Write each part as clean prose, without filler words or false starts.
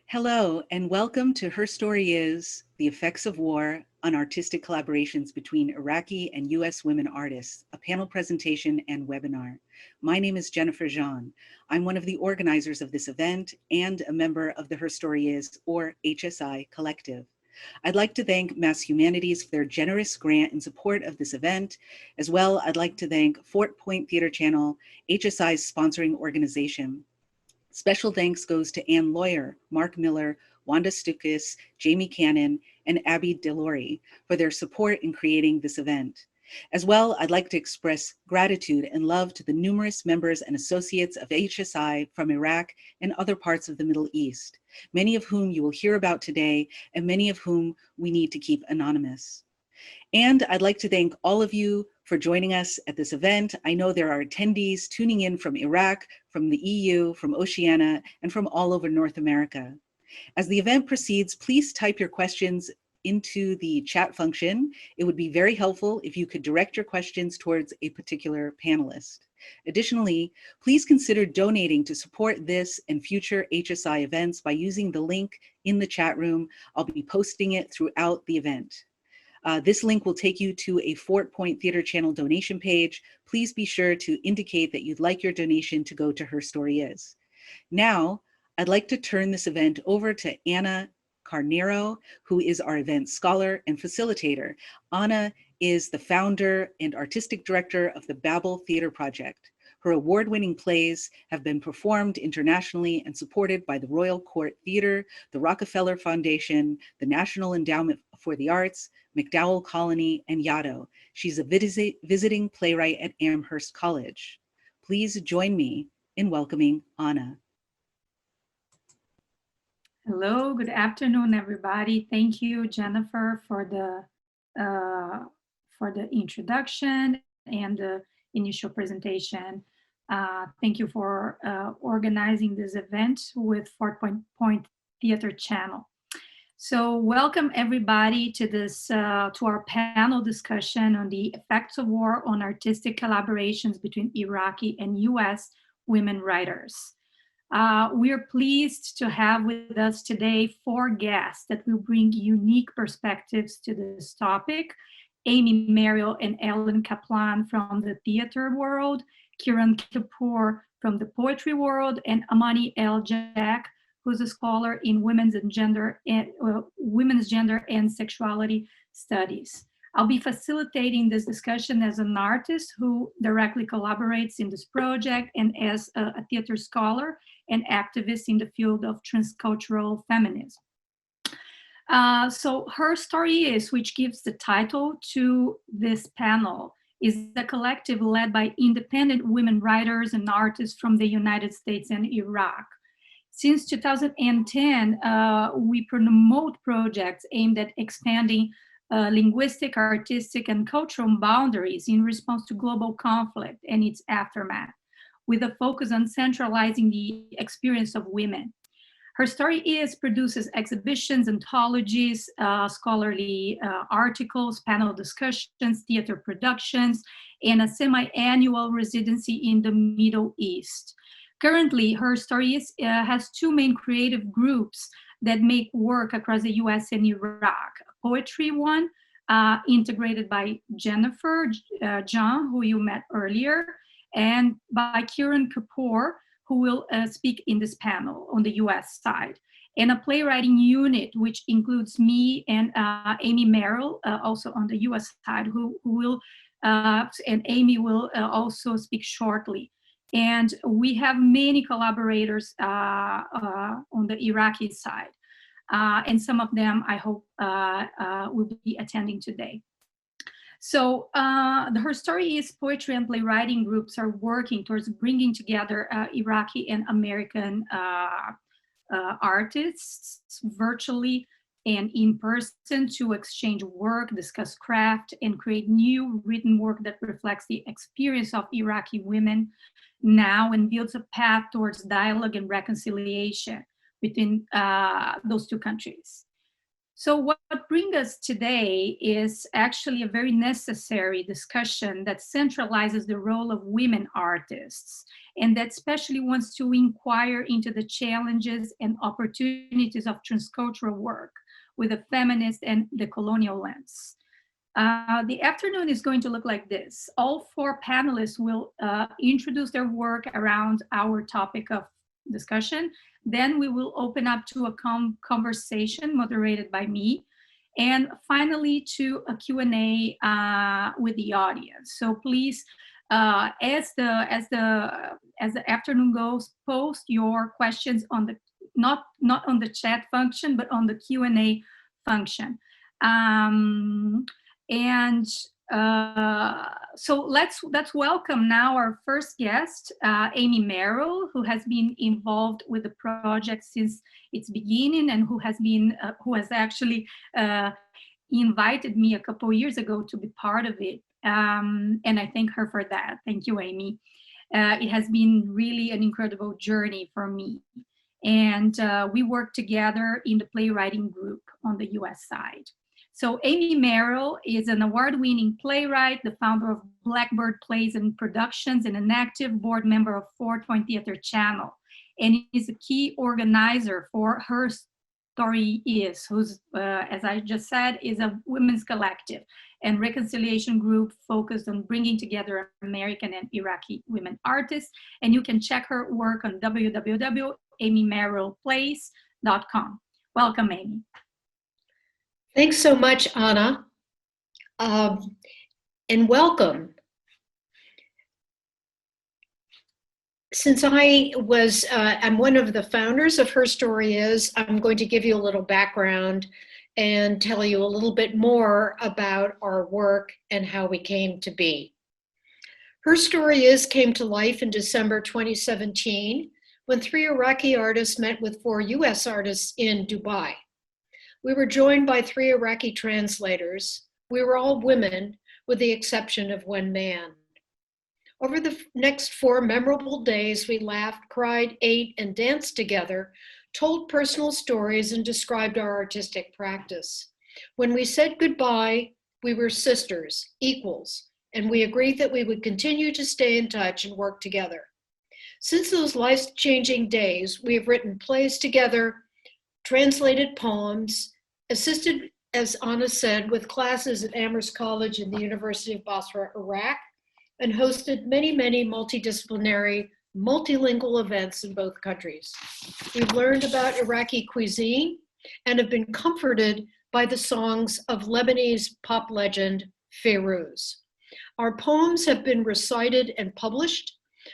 Hello, and welcome to Her Story Is The Effects of War on Artistic Collaborations Between Iraqi and U.S. Women Artists, a panel presentation and webinar. My name is Jennifer Jean. I'm one of the organizers of this event and a member of the Her Story Is, or HSI, collective. I'd like to thank Mass Humanities for their generous grant in support of this event. As well, I'd like to thank Fort Point Theater Channel, HSI's sponsoring organization. Special thanks goes to Ann Lawyer, Mark Miller, Wanda Stukis, Jamie Cannon, and Abby Delori for their support in creating this event. As well, I'd like to express gratitude and love to the numerous members and associates of HSI from Iraq and other parts of the Middle East, many of whom you will hear about today and many of whom we need to keep anonymous. And I'd like to thank all of you for joining us at this event. I know there are attendees tuning in from Iraq, from the EU, from Oceania, and from all over North America. As the event proceeds, please type your questions into the chat function. It would be very helpful if you could direct your questions towards a particular panelist. Additionally, please consider donating to support this and future HSI events by using the link in the chat room. I'll be posting it throughout the event. This link will take you to a Fort Point Theater Channel donation page. Please be sure to indicate that you'd like your donation to go to Her Story Is. Now, I'd like to turn this event over to Candida Carneiro, who is our event scholar and facilitator. Anna is the founder and artistic director of the Babel Theater Project. Her award-winning plays have been performed internationally and supported by the Royal Court Theater, the Rockefeller Foundation, the National Endowment for the Arts, MacDowell Colony, and Yaddo. She's a visiting playwright at Amherst College. Please join me in welcoming Anna. Hello, good afternoon, everybody. Thank you, Jennifer, for the introduction and the initial presentation. Thank you for organizing this event with Fort Point Theater Channel. So welcome everybody to this to our panel discussion on the effects of war on artistic collaborations between Iraqi and U.S. women writers. We are pleased to have with us today 4 guests that will bring unique perspectives to this topic. Amy, Merrill, and Helen Kaplan from the theater world, Kirun Kapur from the poetry world, and Amani El-Jack, who's a scholar in women's gender and sexuality studies. I'll be facilitating this discussion as an artist who directly collaborates in this project and as a theater scholar and activist in the field of transcultural feminism. So Her Story Is, which gives the title to this panel, is a collective led by independent women writers and artists from the United States and Iraq. Since 2010, we promote projects aimed at expanding linguistic, artistic, and cultural boundaries in response to global conflict and its aftermath, with a focus on centralizing the experience of women. Her Story Is produces exhibitions, anthologies, scholarly articles, panel discussions, theater productions, and a semi-annual residency in the Middle East. Currently, Her Story Is has 2 main creative groups that make work across the US and Iraq. Poetry one, integrated by Jennifer Jean, who you met earlier, and by Kirun Kapur, who will speak in this panel on the US side. And a playwriting unit, which includes me and Amy Merrill, also on the US side, who will, and Amy will also speak shortly. And we have many collaborators on the Iraqi side. And some of them, I hope, will be attending today. So Her Story Is poetry and playwriting groups are working towards bringing together Iraqi and American artists virtually and in person to exchange work, discuss craft, and create new written work that reflects the experience of Iraqi women now and builds a path towards dialogue and reconciliation between those 2 countries. So what brings us today is actually a very necessary discussion that centralizes the role of women artists, and that especially wants to inquire into the challenges and opportunities of transcultural work with a feminist and the colonial lens. The afternoon is going to look like this. All four panelists will introduce their work around our topic of discussion. Then we will open up to a conversation moderated by me. And finally to a Q&A with the audience. So please, as the afternoon goes, post your questions on the, not on the chat function, but on the Q&A function. So let's welcome now our first guest, Amy Merrill, who has been involved with the project since its beginning, and who has actually invited me a couple of years ago to be part of it. And I thank her for that. Thank you, Amy. It has been really an incredible journey for me. And we work together in the playwriting group on the US side. So Amy Merrill is an award-winning playwright, the founder of Blackbird Plays and Productions, and an active board member of 4 Point Theater Channel, and is a key organizer for Her Story Is, who's, as I just said, is a women's collective and reconciliation group focused on bringing together American and Iraqi women artists. And you can check her work on www.amymerrillplays.com. Welcome, Amy. Thanks so much, Anna, and welcome. Since I'm one of the founders of Her Story Is, I'm going to give you a little background and tell you a little bit more about our work and how we came to be. Her Story Is came to life in December 2017 when 3 Iraqi artists met with 4 US artists in Dubai. We were joined by 3 Iraqi translators. We were all women, with the exception of 1 man. Over the next 4 memorable days, we laughed, cried, ate, and danced together, told personal stories, and described our artistic practice. When we said goodbye, we were sisters, equals, and we agreed that we would continue to stay in touch and work together. Since those life-changing days, we have written plays together, translated poems, assisted, as Anna said, with classes at Amherst College and the University of Basra, Iraq, and hosted many, many multidisciplinary, multilingual events in both countries. We've learned about Iraqi cuisine and have been comforted by the songs of Lebanese pop legend Feiruz. Our poems have been recited and published.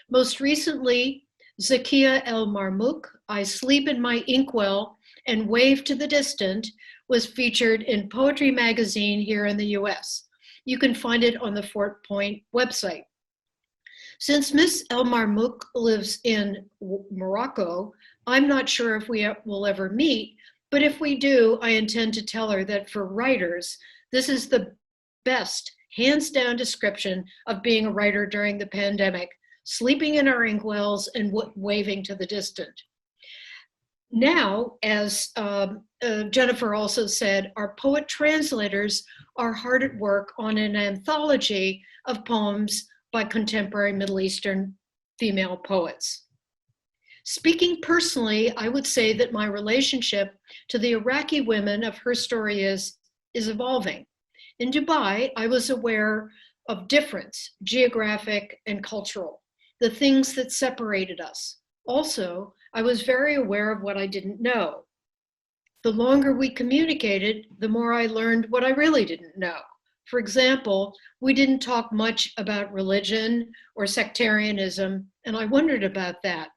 Most recently, Zakia El-Marmouk, I Sleep in My Inkwell and Wave to the Distant, was featured in Poetry Magazine here in the US. You can find it on the 4 Point website. Since Miss El-Marmouk lives in Morocco, I'm not sure if we will ever meet, but if we do, I intend to tell her that for writers, this is the best, hands down description of being a writer during the pandemic, sleeping in our inkwells and waving to the distant. Now, as Jennifer also said, our poet translators are hard at work on an anthology of poems by contemporary Middle Eastern female poets. Speaking personally, I would say that my relationship to the Iraqi women of Her Story Is evolving. In Dubai, I was aware of difference, geographic and cultural, the things that separated us. Also, I was very aware of what I didn't know. The longer we communicated, the more I learned what I really didn't know. For example, we didn't talk much about religion or sectarianism, and I wondered about that.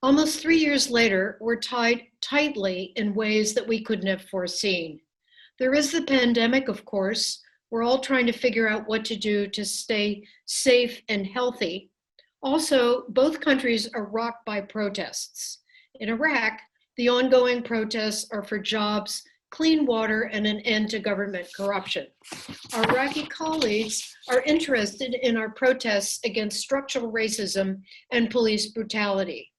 Almost 3 years later, we're tied tightly in ways that we couldn't have foreseen. There is the pandemic, of course. We're all trying to figure out what to do to stay safe and healthy. Also, both countries are rocked by protests. In Iraq, the ongoing protests are for jobs, clean water, and an end to government corruption. Our Iraqi colleagues are interested in our protests against structural racism and police brutality.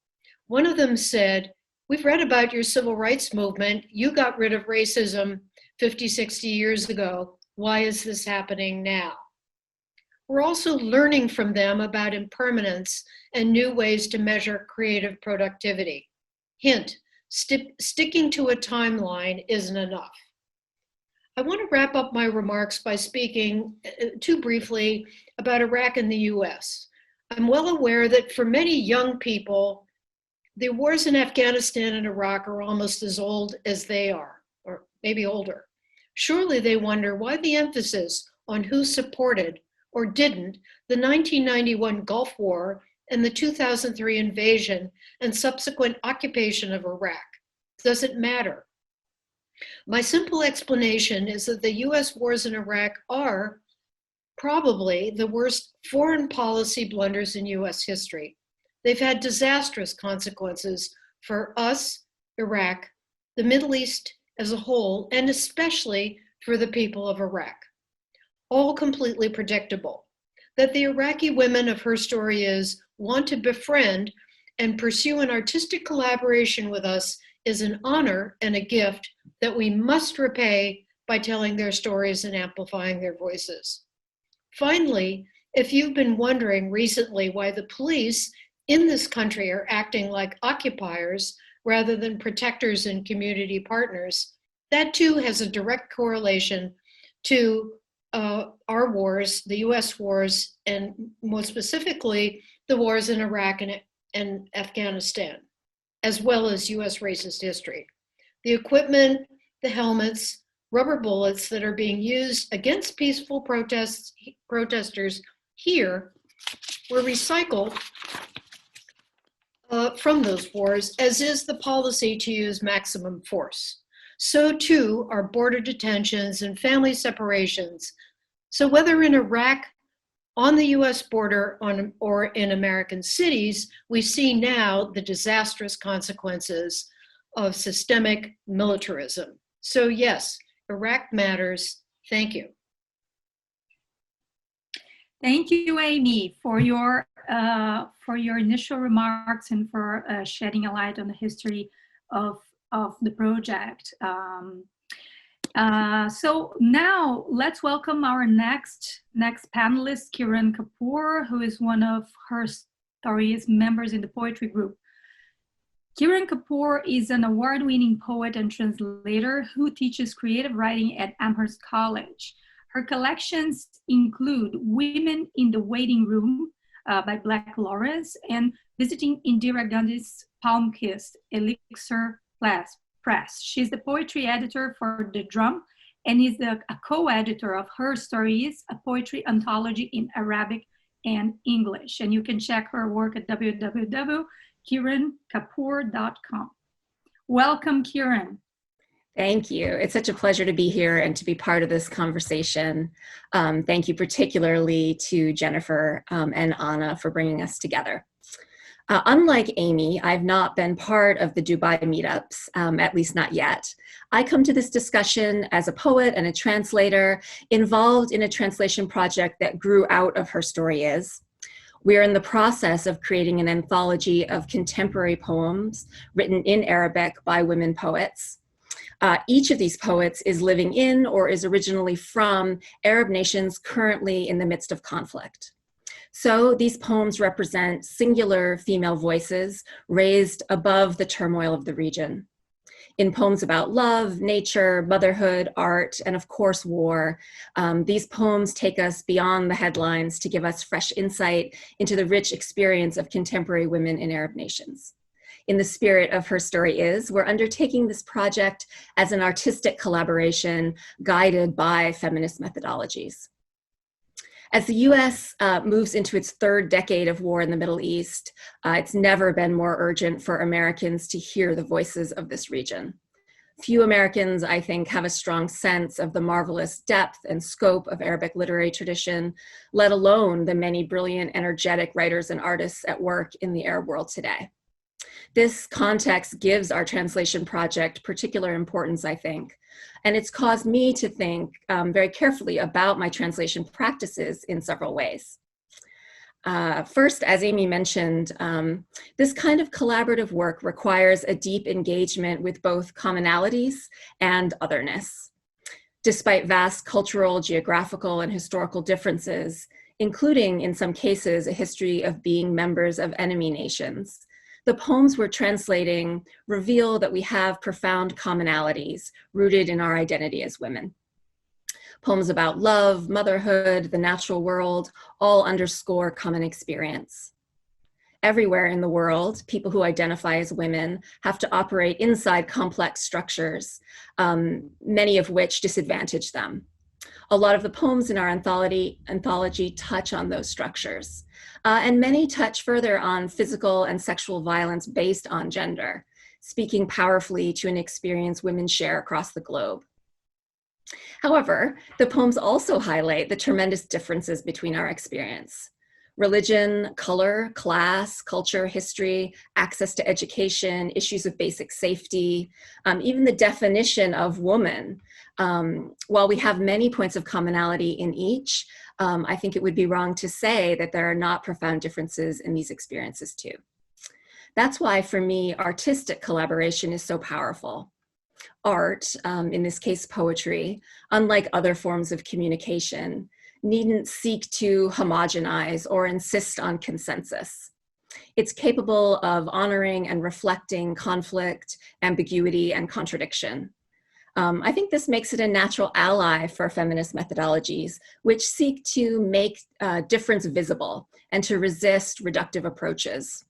One of them said, We've read about your civil rights movement. You got rid of racism 50, 60 years ago. Why is this happening now? We're also learning from them about impermanence and new ways to measure creative productivity. Hint, sticking to a timeline isn't enough. I want to wrap up my remarks by speaking too briefly about Iraq and the U.S. I'm well aware that for many young people, the wars in Afghanistan and Iraq are almost as old as they are, or maybe older. Surely they wonder why the emphasis on who supported or didn't the 1991 Gulf War and the 2003 invasion and subsequent occupation of Iraq. Does it matter? My simple explanation is that the US wars in Iraq are probably the worst foreign policy blunders in US history. They've had disastrous consequences for us, Iraq, the Middle East as a whole, and especially for the people of Iraq. All completely predictable. That the Iraqi women of Her Story Is want to befriend and pursue an artistic collaboration with us is an honor and a gift that we must repay by telling their stories and amplifying their voices. Finally, if you've been wondering recently why the police in this country are acting like occupiers rather than protectors and community partners, that too has a direct correlation to our wars, the US wars, and more specifically, the wars in Iraq and Afghanistan, as well as US racist history. The equipment, the helmets, rubber bullets that are being used against peaceful protesters here were recycled from those wars, as is the policy to use maximum force. So too are border detentions and family separations. So whether in Iraq, on the US border, or in American cities, we see now the disastrous consequences of systemic militarism. So yes, Iraq matters. Thank you. Thank you, Amy, for your initial remarks and for shedding a light on the history of the project. So now let's welcome our next panelist, Kirun Kapur, who is one of Her Story's members in the poetry group. Kirun Kapur is an award-winning poet and translator who teaches creative writing at Amherst College. Her collections include Women in the Waiting Room by Black Lawrence and Visiting Indira Gandhi's Palm-Kissed Elixir Press. She's the poetry editor for The Drum and is a co-editor of Her Stories, a poetry anthology in Arabic and English. And you can check her work at www.kirunkapur.com. Welcome, Kirun. Thank you. It's such a pleasure to be here and to be part of this conversation. Thank you particularly to Jennifer and Anna for bringing us together. Unlike Amy, I've not been part of the Dubai meetups, at least not yet. I come to this discussion as a poet and a translator involved in a translation project that grew out of Her Story Is. We're in the process of creating an anthology of contemporary poems written in Arabic by women poets. Each of these poets is living in or is originally from Arab nations currently in the midst of conflict. So these poems represent singular female voices raised above the turmoil of the region. In poems about love, nature, motherhood, art, and of course war, these poems take us beyond the headlines to give us fresh insight into the rich experience of contemporary women in Arab nations. In the spirit of Her Story Is, we're undertaking this project as an artistic collaboration guided by feminist methodologies. As the U.S. Moves into its third decade of war in the Middle East, it's never been more urgent for Americans to hear the voices of this region. Few Americans, I think, have a strong sense of the marvelous depth and scope of Arabic literary tradition, let alone the many brilliant, energetic writers and artists at work in the Arab world today. This context gives our translation project particular importance, I think, and it's caused me to think very carefully about my translation practices in several ways. First, as Amy mentioned, this kind of collaborative work requires a deep engagement with both commonalities and otherness. Despite vast cultural, geographical, and historical differences, including in some cases a history of being members of enemy nations, the poems we're translating reveal that we have profound commonalities rooted in our identity as women. Poems about love, motherhood, the natural world, all underscore common experience. Everywhere in the world, people who identify as women have to operate inside complex structures, many of which disadvantage them. A lot of the poems in our anthology touch on those structures, and many touch further on physical and sexual violence based on gender, speaking powerfully to an experience women share across the globe. However, the poems also highlight the tremendous differences between our experience. Religion, color, class, culture, history, access to education, issues of basic safety, even the definition of woman. While we have many points of commonality in each, I think it would be wrong to say that there are not profound differences in these experiences too. That's why, for me, artistic collaboration is so powerful. Art, in this case poetry, unlike other forms of communication, needn't seek to homogenize or insist on consensus. It's capable of honoring and reflecting conflict, ambiguity, and contradiction. I think this makes it a natural ally for feminist methodologies, which seek to make difference visible and to resist reductive approaches.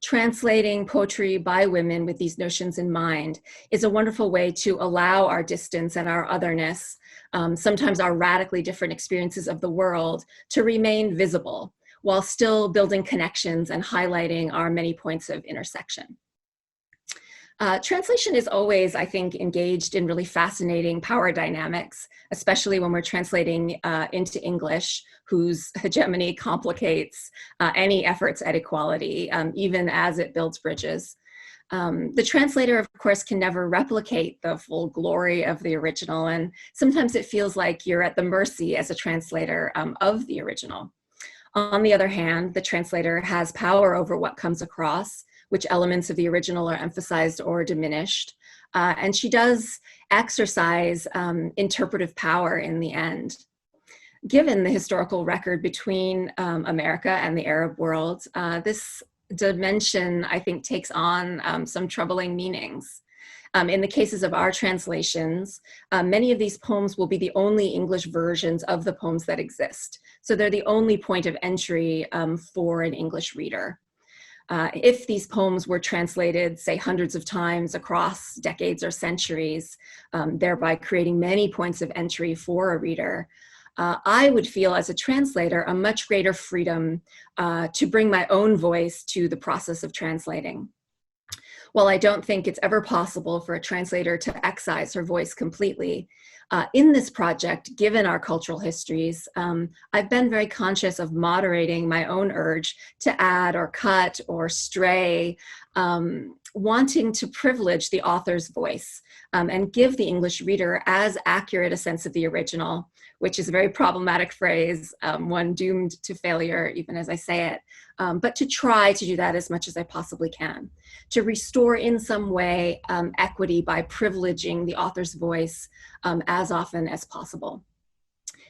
Translating poetry by women with these notions in mind is a wonderful way to allow our distance and our otherness, sometimes our radically different experiences of the world, to remain visible while still building connections and highlighting our many points of intersection. Translation is always, I think, engaged in really fascinating power dynamics, especially when we're translating into English, whose hegemony complicates any efforts at equality, even as it builds bridges. The translator, of course, can never replicate the full glory of the original, and sometimes it feels like you're at the mercy as a translator of the original. On the other hand, the translator has power over what comes across, which elements of the original are emphasized or diminished. And she does exercise interpretive power in the end. Given the historical record between America and the Arab world, this dimension, I think, takes on some troubling meanings. In the cases of our translations, many of these poems will be the only English versions of the poems that exist. So they're the only point of entry for an English reader. If these poems were translated, say, hundreds of times across decades or centuries, thereby creating many points of entry for a reader, I would feel as a translator a much greater freedom to bring my own voice to the process of translating. While I don't think it's ever possible for a translator to excise her voice completely, in this project, given our cultural histories, I've been very conscious of moderating my own urge to add or cut or stray, wanting to privilege the author's voice and give the English reader as accurate a sense of the original, which is a very problematic phrase, one doomed to failure, even as I say it, but to try to do that as much as I possibly can, to restore in some way equity by privileging the author's voice as often as possible.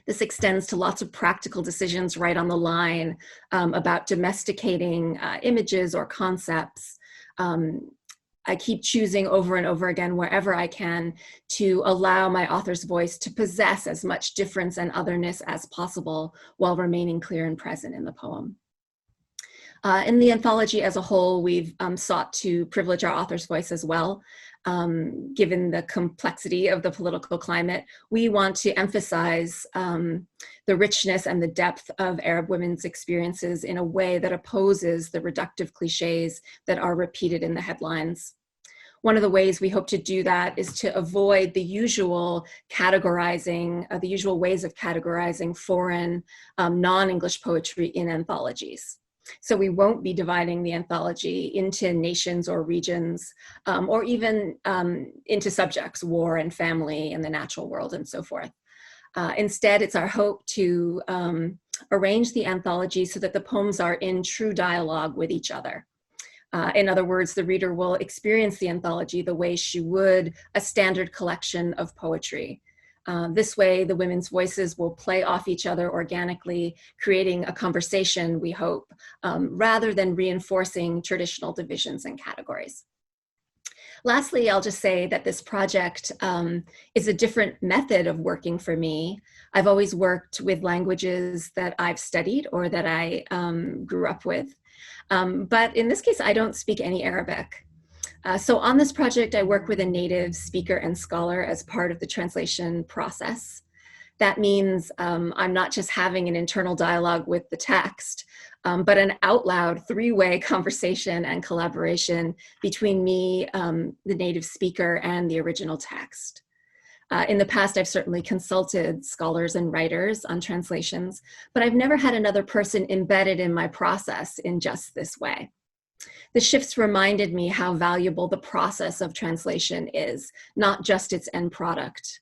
This extends to lots of practical decisions right on the line about domesticating images or concepts. I keep choosing over and over again, wherever I can, to allow my author's voice to possess as much difference and otherness as possible while remaining clear and present in the poem. In the anthology as a whole, we've sought to privilege our author's voice as well. Given the complexity of the political climate, we want to emphasize the richness and the depth of Arab women's experiences in a way that opposes the reductive cliches that are repeated in the headlines. One of the ways we hope to do that is to avoid the usual categorizing, the usual ways of categorizing foreign non-English poetry in anthologies. So we won't be dividing the anthology into nations or regions, or even into subjects, war and family and the natural world and so forth. Instead, it's our hope to arrange the anthology so that the poems are in true dialogue with each other. In other words, the reader will experience the anthology the way she would a standard collection of poetry. This way, the women's voices will play off each other organically, creating a conversation, we hope, rather than reinforcing traditional divisions and categories. Lastly, I'll just say that this project is a different method of working for me. I've always worked with languages that I've studied or that I grew up with. But in this case, I don't speak any Arabic. So on this project, I work with a native speaker and scholar as part of the translation process. That means I'm not just having an internal dialogue with the text, but an out loud three-way conversation and collaboration between me, the native speaker, and the original text. In the past, I've certainly consulted scholars and writers on translations, but I've never had another person embedded in my process in just this way. The shifts reminded me how valuable the process of translation is, not just its end product.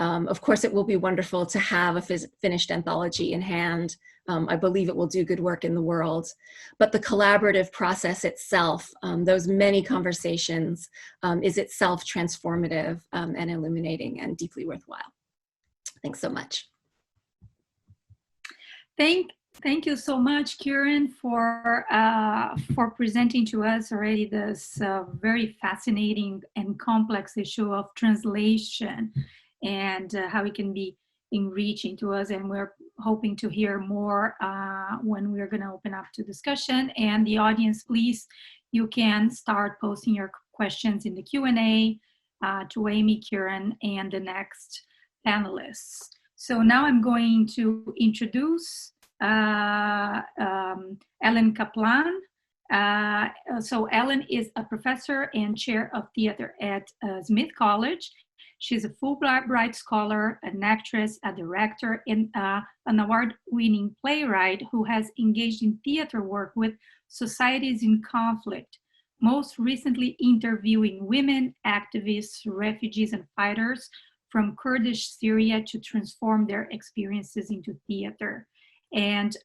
Of course, it will be wonderful to have a finished anthology in hand. I believe it will do good work in the world. But the collaborative process itself, those many conversations, is itself transformative and illuminating and deeply worthwhile. Thanks so much. Thank you so much, Kirun, for presenting to us already this very fascinating and complex issue of translation and how it can be enriching to us. And we're hoping to hear more when we're going to open up to discussion. And the audience, please, you can start posting your questions in the Q&A to Amy, Kirun, and the next panelists. So now I'm going to introduce Helen Kaplan. So Helen is a professor and chair of theater at Smith College. She's a Fulbright scholar, an actress, a director, and an award-winning playwright who has engaged in theater work with societies in conflict, most recently interviewing women, activists, refugees, and fighters from Kurdish Syria to transform their experiences into theater. And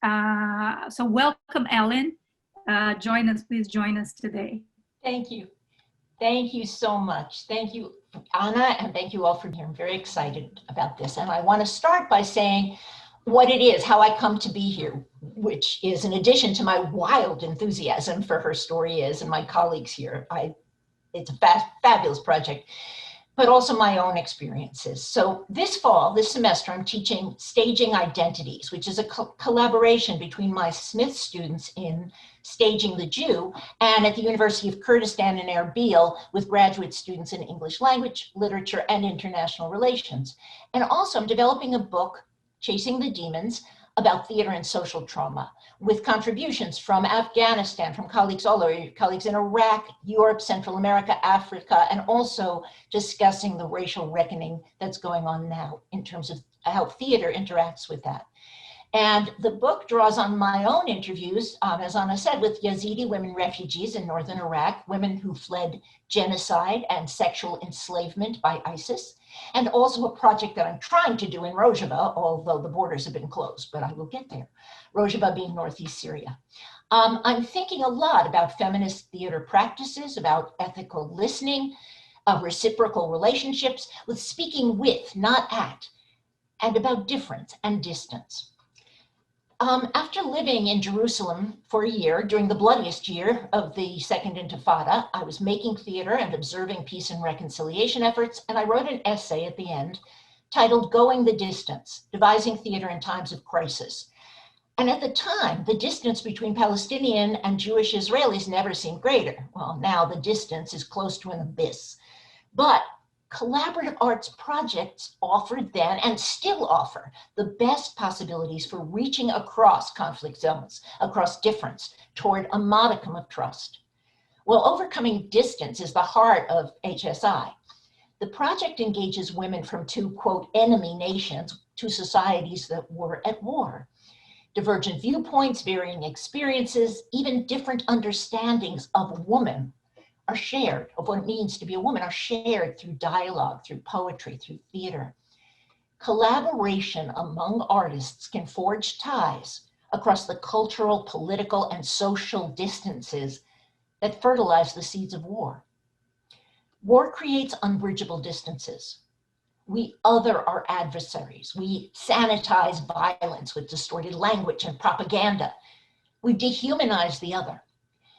so welcome, Ellen. Please join us today. Thank you. Thank you so much. Thank you, Anna, and thank you all for being here. I'm very excited about this. And I want to start by saying what it is, how I come to be here, which is in addition to my wild enthusiasm for Her Story Is and my colleagues here. It's a fabulous project, but also my own experiences. So this fall, this semester, I'm teaching Staging Identities, which is a collaboration between my Smith students in Staging the Jew and at the University of Kurdistan in Erbil with graduate students in English language, literature, and international relations. And also I'm developing a book, Chasing the Demons, about theater and social trauma, with contributions from Afghanistan, from colleagues all over, colleagues in Iraq, Europe, Central America, Africa, and also discussing the racial reckoning that's going on now in terms of how theater interacts with that. And the book draws on my own interviews, as Anna said, with Yazidi women refugees in northern Iraq, women who fled genocide and sexual enslavement by ISIS, and also a project that I'm trying to do in Rojava, although the borders have been closed, but I will get there. Rojava being northeast Syria. I'm thinking a lot about feminist theater practices, about ethical listening, reciprocal relationships, with speaking with, not at, and about difference and distance. After living in Jerusalem for a year, during the bloodiest year of the Second Intifada, I was making theater and observing peace and reconciliation efforts, and I wrote an essay at the end titled Going the Distance, Devising Theater in Times of Crisis. And at the time, the distance between Palestinian and Jewish Israelis never seemed greater. Well, now the distance is close to an abyss. But collaborative arts projects offered then and still offer the best possibilities for reaching across conflict zones, across difference, toward a modicum of trust. Well, overcoming distance is the heart of HSI. The project engages women from two, quote, enemy nations, two societies that were at war. Divergent viewpoints, varying experiences, even different understandings of woman are shared, of what it means to be a woman, are shared through dialogue, through poetry, through theater. Collaboration among artists can forge ties across the cultural, political, and social distances that fertilize the seeds of war. War creates unbridgeable distances. We other our adversaries. We sanitize violence with distorted language and propaganda. We dehumanize the other.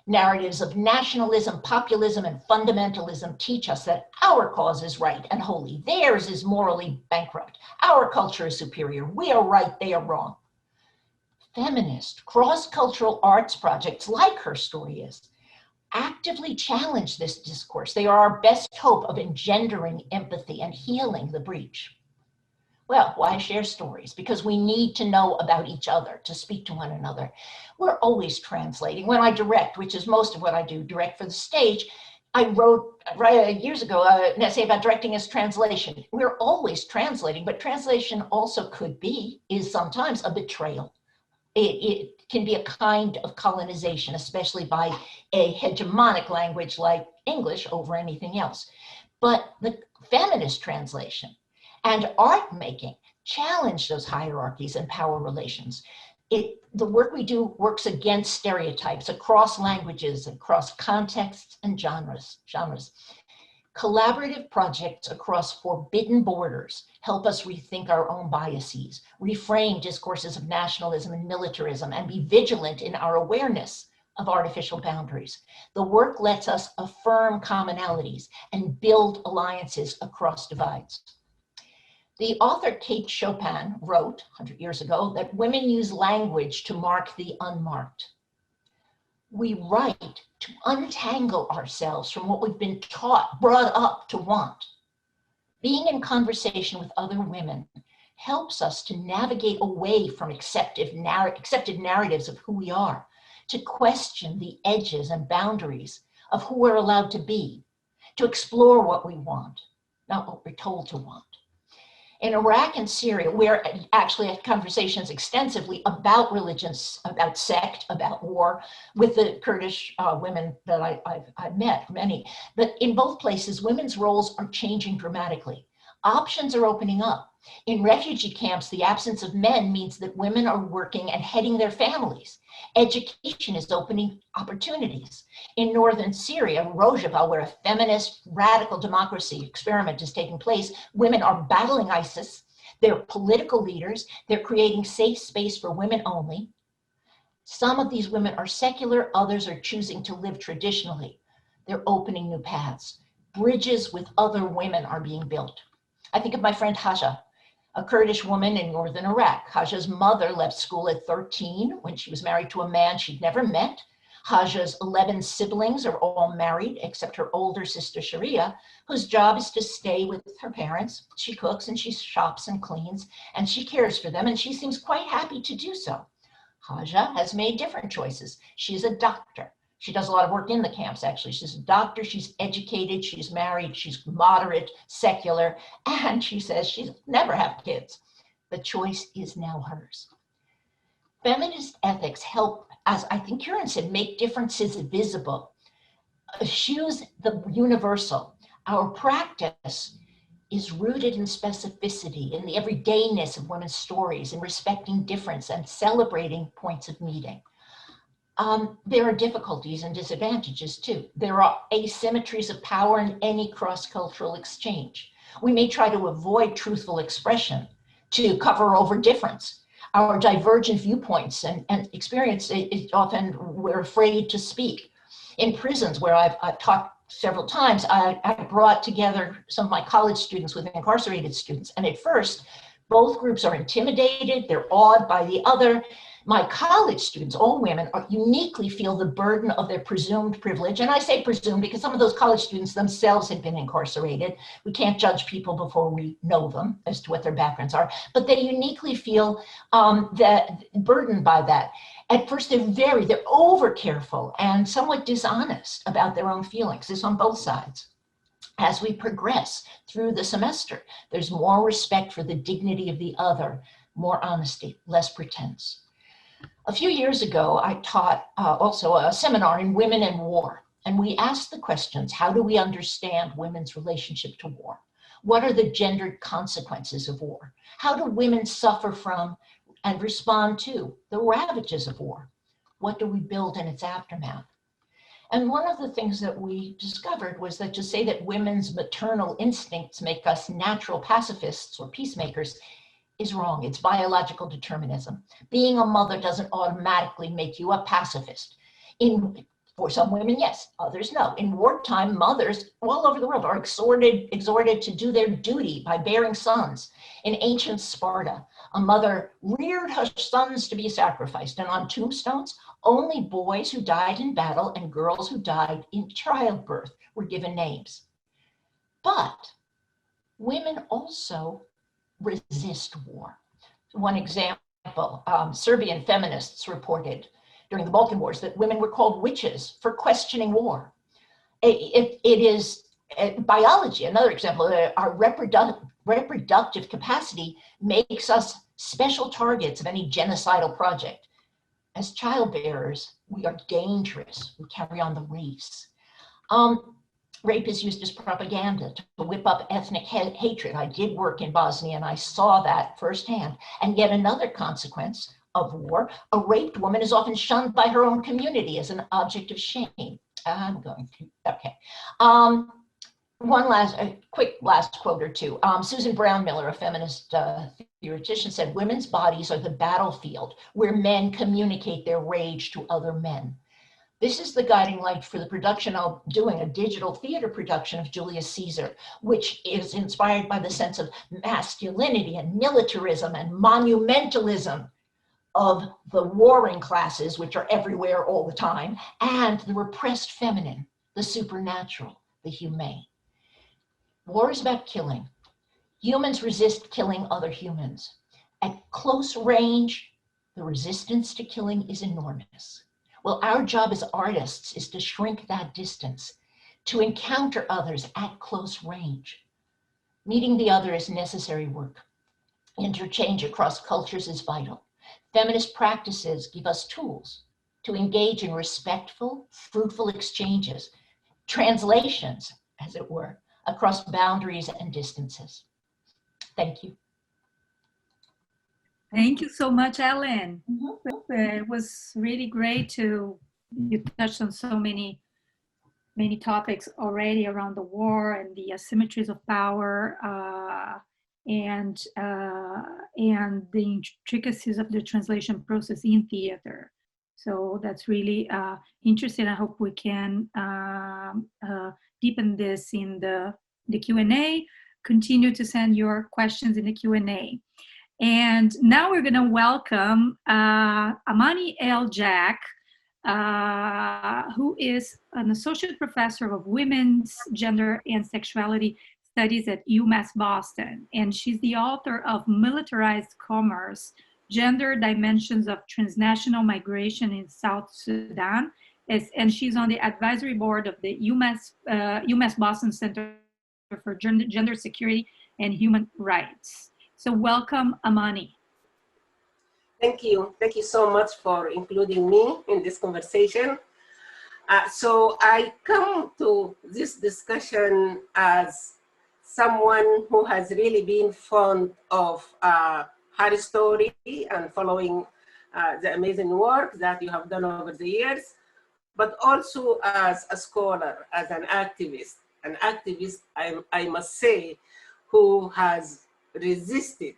Narratives of nationalism, populism, and fundamentalism teach us that our cause is right and holy. Theirs is morally bankrupt. Our culture is superior. We are right, they are wrong. Feminist, cross-cultural arts projects like Her Story Is actively challenge this discourse. They are our best hope of engendering empathy and healing the breach. Well, why share stories? Because we need to know about each other, to speak to one another. We're always translating. When I direct, which is most of what I do, direct for the stage, I wrote years ago an essay about directing as translation. We're always translating, but translation also is sometimes a betrayal. It can be a kind of colonization, especially by a hegemonic language like English over anything else. But the feminist translation and art making challenge those hierarchies and power relations. The work we do works against stereotypes across languages, across contexts and genres. Collaborative projects across forbidden borders help us rethink our own biases, reframe discourses of nationalism and militarism, and be vigilant in our awareness of artificial boundaries. The work lets us affirm commonalities and build alliances across divides. The author Kate Chopin wrote 100 years ago that women use language to mark the unmarked. We write to untangle ourselves from what we've been taught, brought up to want. Being in conversation with other women helps us to navigate away from accepted narratives of who we are, to question the edges and boundaries of who we're allowed to be, to explore what we want, not what we're told to want. In Iraq and Syria, we're actually had conversations extensively about religions, about sect, about war, with the Kurdish women that I've met, many. But in both places, women's roles are changing dramatically. Options are opening up. In refugee camps, the absence of men means that women are working and heading their families. Education is opening opportunities. In northern Syria, Rojava, where a feminist radical democracy experiment is taking place, women are battling ISIS. They're political leaders. They're creating safe space for women only. Some of these women are secular, others are choosing to live traditionally. They're opening new paths. Bridges with other women are being built. I think of my friend Haja, a Kurdish woman in northern Iraq. Haja's mother left school at 13 when she was married to a man she'd never met. Haja's 11 siblings are all married except her older sister Sharia, whose job is to stay with her parents. She cooks and she shops and cleans and she cares for them, and she seems quite happy to do so. Haja has made different choices. She's a doctor. She does a lot of work in the camps, actually. She's a doctor, she's educated, she's married, she's moderate, secular, and she says she'll never have kids. The choice is now hers. Feminist ethics help, as I think Kirun said, make differences visible, eschews the universal. Our practice is rooted in specificity, in the everydayness of women's stories, in respecting difference and celebrating points of meeting. There are difficulties and disadvantages too. There are asymmetries of power in any cross-cultural exchange. We may try to avoid truthful expression to cover over difference. Our divergent viewpoints and experience, often we're afraid to speak. In prisons, where I've taught several times, I brought together some of my college students with incarcerated students. And at first, both groups are intimidated, they're awed by the other. My college students, all women, uniquely feel the burden of their presumed privilege. And I say presumed because some of those college students themselves had been incarcerated. We can't judge people before we know them as to what their backgrounds are, but they uniquely feel that burdened by that. At first, they're over careful and somewhat dishonest about their own feelings. It's on both sides. As we progress through the semester, there's more respect for the dignity of the other, more honesty, less pretense. A few years ago, I taught also a seminar in Women and War, and we asked the questions: how do we understand women's relationship to war? What are the gendered consequences of war? How do women suffer from and respond to the ravages of war? What do we build in its aftermath? And one of the things that we discovered was that to say that women's maternal instincts make us natural pacifists or peacemakers is wrong. It's biological determinism. Being a mother doesn't automatically make you a pacifist. For some women, yes, others no. In wartime, mothers all over the world are exhorted to do their duty by bearing sons. In ancient Sparta, a mother reared her sons to be sacrificed, and on tombstones, only boys who died in battle and girls who died in childbirth were given names. But women also resist war. One example, Serbian feminists reported during the Balkan Wars that women were called witches for questioning war. It is biology, another example, our reproductive capacity makes us special targets of any genocidal project. As childbearers, we are dangerous. We carry on the race. Rape is used as propaganda to whip up ethnic hatred. I did work in Bosnia and I saw that firsthand. And yet another consequence of war, a raped woman is often shunned by her own community as an object of shame. I'm going to, okay. A quick last quote or two. Susan Brown-Miller, a feminist theoretician, said, women's bodies are the battlefield where men communicate their rage to other men. This is the guiding light for the production of doing a digital theater production of Julius Caesar, which is inspired by the sense of masculinity and militarism and monumentalism of the warring classes, which are everywhere all the time, and the repressed feminine, the supernatural, the humane. War is about killing. Humans resist killing other humans. At close range, the resistance to killing is enormous. Well, our job as artists is to shrink that distance, to encounter others at close range. Meeting the other is necessary work. Interchange across cultures is vital. Feminist practices give us tools to engage in respectful, fruitful exchanges, translations, as it were, across boundaries and distances. Thank you. Thank you so much, Helen. It was really great you touched on so many topics already around the war and the asymmetries of power and the intricacies of the translation process in theater. So that's really interesting. I hope we can deepen this in the Q&A. Continue to send your questions in the Q&A. And now we're going to welcome Amani El-Jack, who is an associate professor of women's gender and sexuality studies at UMass Boston. And she's the author of Militarized Commerce, Gender Dimensions of Transnational Migration in South Sudan. And she's on the advisory board of the UMass Boston Center for Gender Security and Human Rights. So welcome, Amani. Thank you. Thank you so much for including me in this conversation. So I come to this discussion as someone who has really been fond of her story and following the amazing work that you have done over the years, but also as a scholar, as an activist, I must say, who has resisted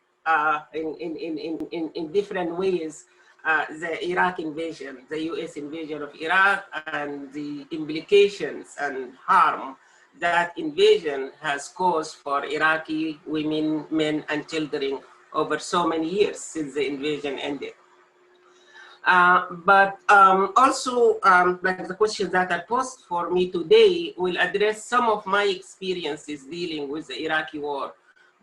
in different ways the Iraq invasion, the U.S. invasion of Iraq, and the implications and harm that invasion has caused for Iraqi women, men, and children over so many years since the invasion ended. But also, like the questions that are posed for me today will address some of my experiences dealing with the Iraqi war,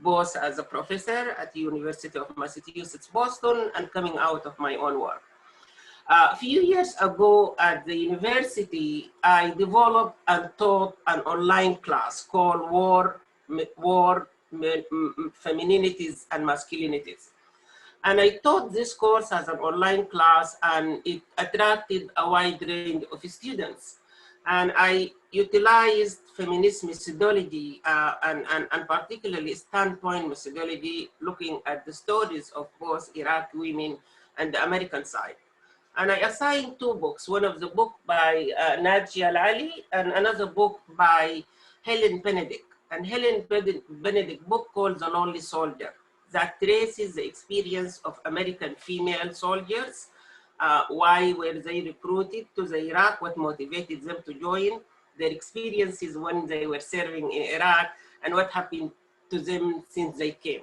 both as a professor at the University of Massachusetts, Boston, and coming out of my own work. A few years ago at the university, I developed and taught an online class called War, Femininities and Masculinities. And I taught this course as an online class, and it attracted a wide range of students. And I utilized feminist methodology and particularly standpoint methodology, looking at the stories of both Iraqi women and the American side. And I assigned 2 books, one of the book by Naji Al-Ali and another book by Helen Benedict. And Helen Benedict book called The Lonely Soldier, that traces the experience of American female soldiers. Why were they recruited to the Iraq? What motivated them to join? Their experiences when they were serving in Iraq, and what happened to them since they came.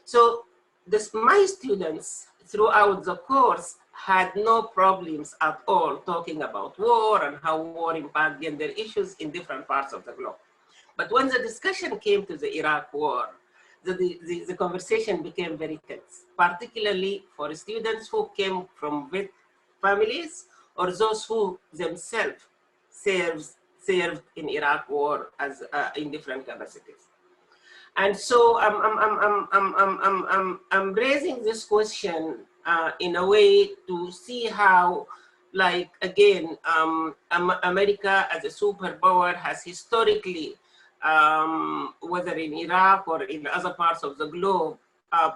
So my students throughout the course had no problems at all talking about war and how war impacts gender issues in different parts of the globe. But when the discussion came to the Iraq war, the conversation became very tense, particularly for students who came from vet families or those who themselves served in Iraq war as in different capacities. And so I'm raising this question in a way to see how, like, again, America as a superpower has historically, whether in Iraq or in other parts of the globe,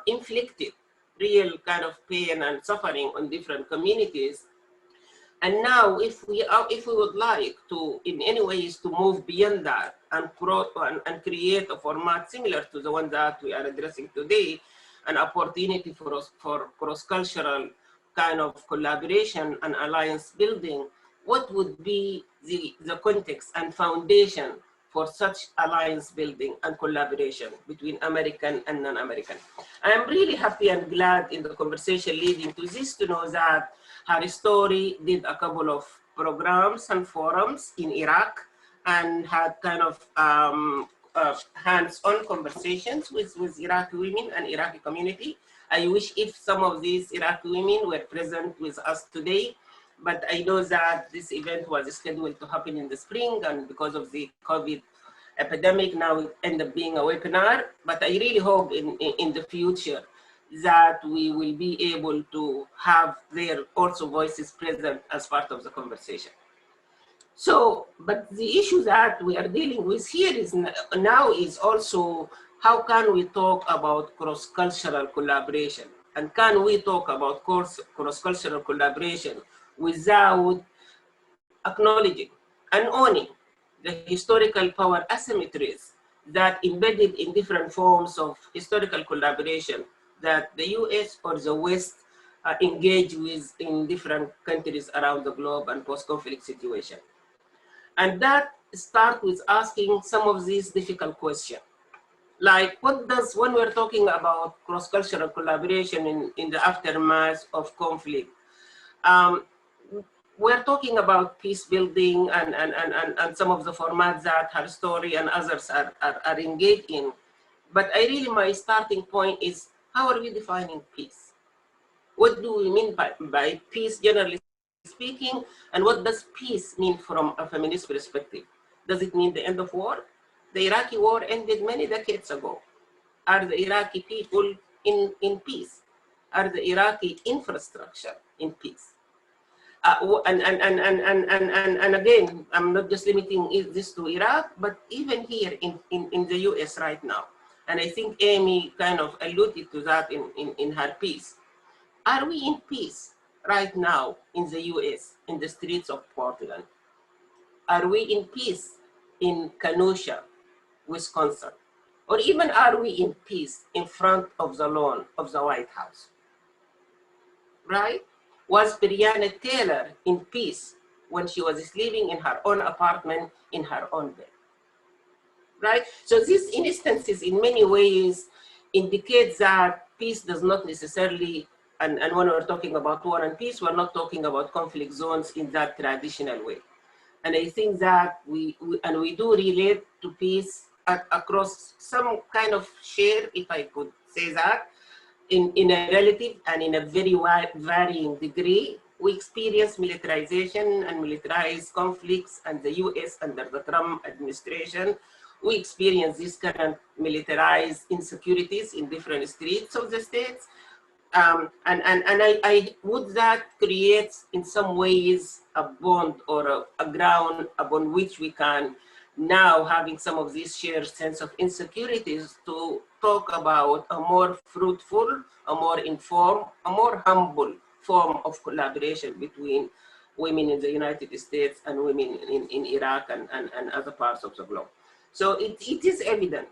inflicted real kind of pain and suffering on different communities. And now, if we would like to, in any ways, to move beyond that and create a format similar to the one that we are addressing today, an opportunity for cross-cultural kind of collaboration and alliance building, what would be the context and foundation for such alliance building and collaboration between American and non-American? I am really happy and glad in the conversation leading to this to know that her story did a couple of programs and forums in Iraq and had kind of hands-on conversations with Iraqi women and Iraqi community. I wish if some of these Iraqi women were present with us today, but I know that this event was scheduled to happen in the spring, and because of the COVID epidemic, now it ended up being a webinar. But I really hope in the future that we will be able to have their also voices present as part of the conversation. So, but the issue that we are dealing with here is now is also how can we talk about cross-cultural collaboration? And can we talk about cross-cultural collaboration without acknowledging and owning the historical power asymmetries that embedded in different forms of historical collaboration that the US or the West engage with in different countries around the globe and post-conflict situation. And that starts with asking some of these difficult questions. Like, what does, when we're talking about cross-cultural collaboration in the aftermath of conflict, we're talking about peace building and some of the formats that her story and others are engaged in. But I really, my starting point is, how are we defining peace? What do we mean by peace, generally speaking? And what does peace mean from a feminist perspective? Does it mean the end of war? The Iraqi war ended many decades ago. Are the Iraqi people in peace? Are the Iraqi infrastructure in peace? And again, I'm not just limiting this to Iraq, but even here in the US right now. And I think Amy kind of alluded to that in her piece. Are we in peace right now in the US, in the streets of Portland? Are we in peace in Kenosha, Wisconsin? Or even are we in peace in front of the lawn of the White House? Right? Was Breonna Taylor in peace when she was sleeping in her own apartment in her own bed? Right? So these instances in many ways indicate that peace does not necessarily, and when we're talking about war and peace, we're not talking about conflict zones in that traditional way. And I think that we do relate to peace across some kind of share, if I could say that, in a relative and in a very wide varying degree. We experience militarization and militarized conflicts, and the US under the Trump administration, we experience this kind of militarized insecurities in different streets of the states. I would that create in some ways a bond or a ground upon which we can now, having some of these shared sense of insecurities, to talk about a more fruitful, a more informed, a more humble form of collaboration between women in the United States and women in Iraq and other parts of the globe. So it is evident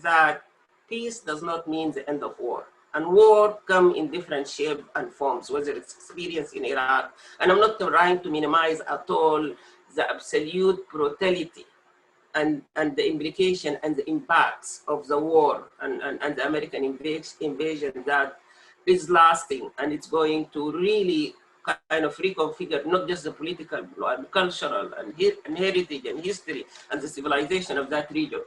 that peace does not mean the end of war. And war come in different shapes and forms, whether it's experienced in Iraq. And I'm not trying to minimize at all the absolute brutality and the implication and the impacts of the war and the American invasion that is lasting, and it's going to really kind of reconfigure not just the political and cultural and heritage and history and the civilization of that region.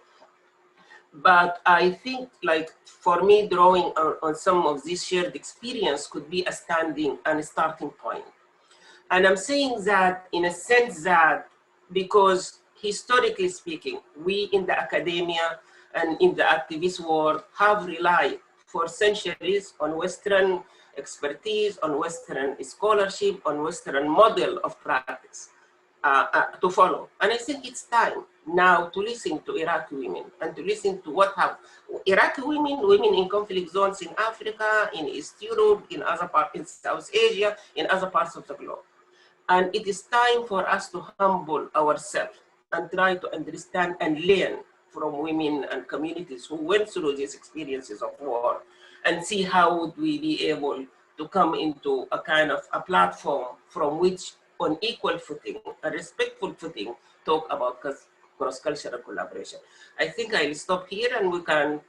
But I think, like, for me, drawing on some of this shared experience could be a standing and a starting point. And I'm saying that in a sense that because historically speaking, we in the academia and in the activist world have relied for centuries on Western expertise, on Western scholarship, on Western model of practice to follow. And I think it's time now to listen to Iraqi women and to listen to what have Iraqi women in conflict zones in Africa, in East Europe, in other parts, in South Asia, in other parts of the globe. And it is time for us to humble ourselves and try to understand and learn from women and communities who went through these experiences of war, and see how would we be able to come into a kind of a platform from which on equal footing, a respectful footing, talk about cross-cultural collaboration. I think I'll stop here and we can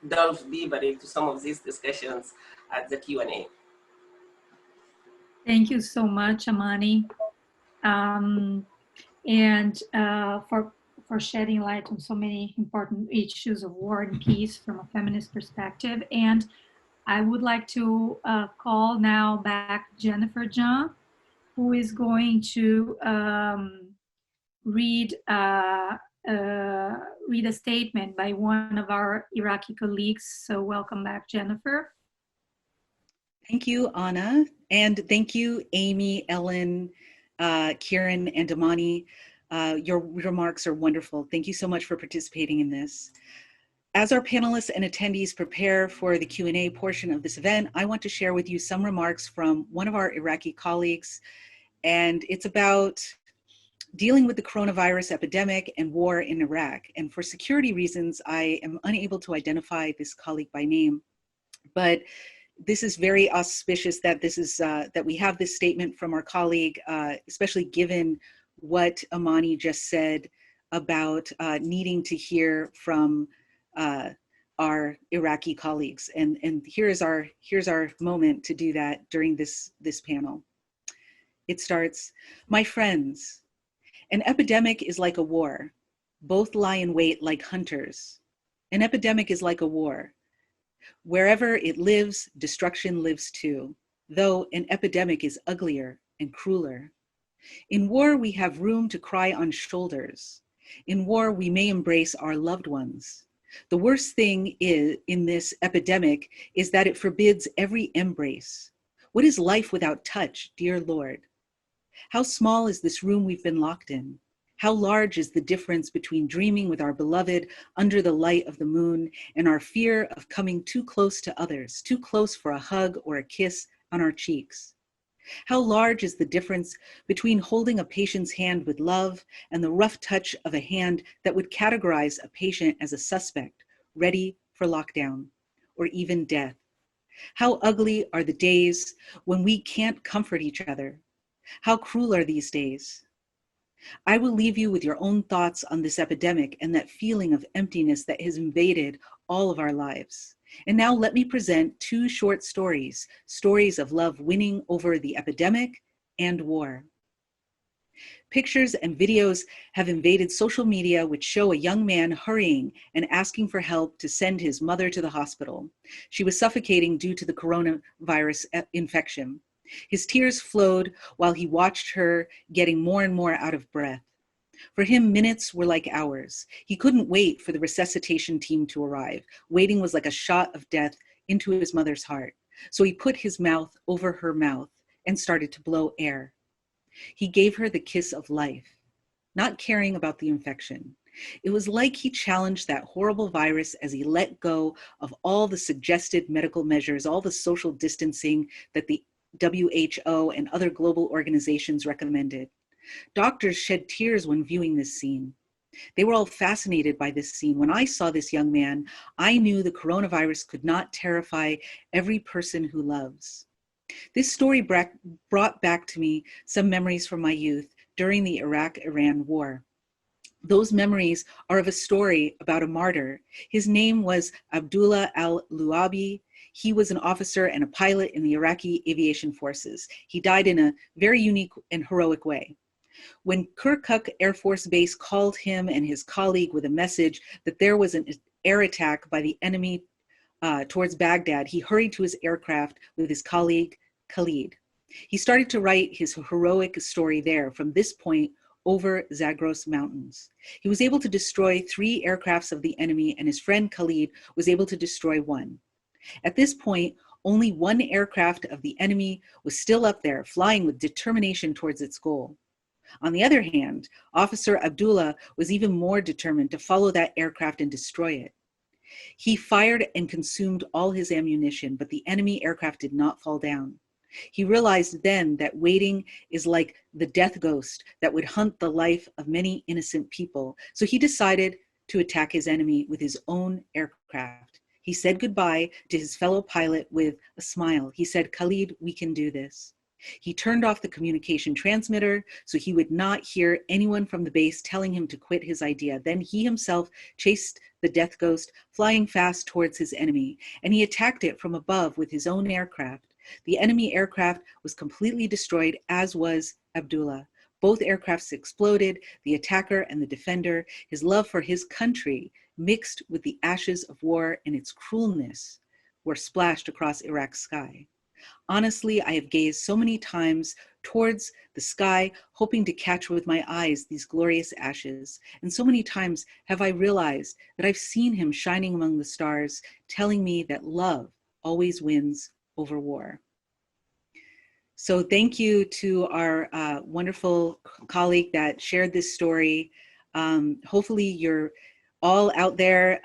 delve deeper into some of these discussions at the Q&A. Thank you so much, Amani, and for shedding light on so many important issues of war and peace from a feminist perspective. And I would like to call now back Jennifer John, who is going to read a statement by one of our Iraqi colleagues. So welcome back, Jennifer. Thank you, Anna. And thank you, Amy, Ellen, Kirun, and Amani. Your remarks are wonderful. Thank you so much for participating in this. As our panelists and attendees prepare for the Q&A portion of this event, I want to share with you some remarks from one of our Iraqi colleagues, and it's about dealing with the coronavirus epidemic and war in Iraq. And for security reasons, I am unable to identify this colleague by name, but this is very auspicious that this is that we have this statement from our colleague, especially given what Amani just said about needing to hear from our Iraqi colleagues. And here's our moment to do that during this panel. It starts, "My friends, an epidemic is like a war. Both lie in wait like hunters. An epidemic is like a war. Wherever it lives, destruction lives too, though an epidemic is uglier and crueler. In war, we have room to cry on shoulders. In war, we may embrace our loved ones. The worst thing in this epidemic is that it forbids every embrace. What is life without touch, dear Lord? How small is this room we've been locked in? How large is the difference between dreaming with our beloved under the light of the moon and our fear of coming too close to others, too close for a hug or a kiss on our cheeks? How large is the difference between holding a patient's hand with love and the rough touch of a hand that would categorize a patient as a suspect, ready for lockdown or even death? How ugly are the days when we can't comfort each other? How cruel are these days? I will leave you with your own thoughts on this epidemic and that feeling of emptiness that has invaded all of our lives. And now let me present two short stories, stories of love winning over the epidemic and war. Pictures and videos have invaded social media which show a young man hurrying and asking for help to send his mother to the hospital. She was suffocating due to the coronavirus infection. His tears flowed while he watched her getting more and more out of breath. For him, minutes were like hours. He couldn't wait for the resuscitation team to arrive. Waiting was like a shot of death into his mother's heart. So he put his mouth over her mouth and started to blow air. He gave her the kiss of life, not caring about the infection. It was like he challenged that horrible virus as he let go of all the suggested medical measures, all the social distancing that the WHO and other global organizations recommended. Doctors shed tears when viewing this scene. They were all fascinated by this scene. When I saw this young man, I knew the coronavirus could not terrify every person who loves. This story brought back to me some memories from my youth during the Iraq-Iran war. Those memories are of a story about a martyr. His name was Abdullah al-Luabi. He was an officer and a pilot in the Iraqi aviation forces. He died in a very unique and heroic way. When Kirkuk Air Force Base called him and his colleague with a message that there was an air attack by the enemy towards Baghdad, he hurried to his aircraft with his colleague, Khalid. He started to write his heroic story there from this point over Zagros Mountains. He was able to destroy 3 aircrafts of the enemy, and his friend Khalid was able to destroy 1. At this point, only 1 aircraft of the enemy was still up there, flying with determination towards its goal. On the other hand, Officer Abdullah was even more determined to follow that aircraft and destroy it. He fired and consumed all his ammunition, but the enemy aircraft did not fall down. He realized then that waiting is like the death ghost that would hunt the life of many innocent people. So he decided to attack his enemy with his own aircraft. He said goodbye to his fellow pilot with a smile. He said, "Khalid, we can do this." He turned off the communication transmitter so he would not hear anyone from the base telling him to quit his idea. Then he himself chased the death ghost, flying fast towards his enemy, and he attacked it from above with his own aircraft. The enemy aircraft was completely destroyed, as was Abdullah. Both aircrafts exploded, the attacker and the defender. His love for his country, mixed with the ashes of war and its cruelness, were splashed across Iraq's sky. Honestly, I have gazed so many times towards the sky, hoping to catch with my eyes these glorious ashes. And so many times have I realized that I've seen him shining among the stars, telling me that love always wins over war. So thank you to our wonderful colleague that shared this story. Hopefully you're all out there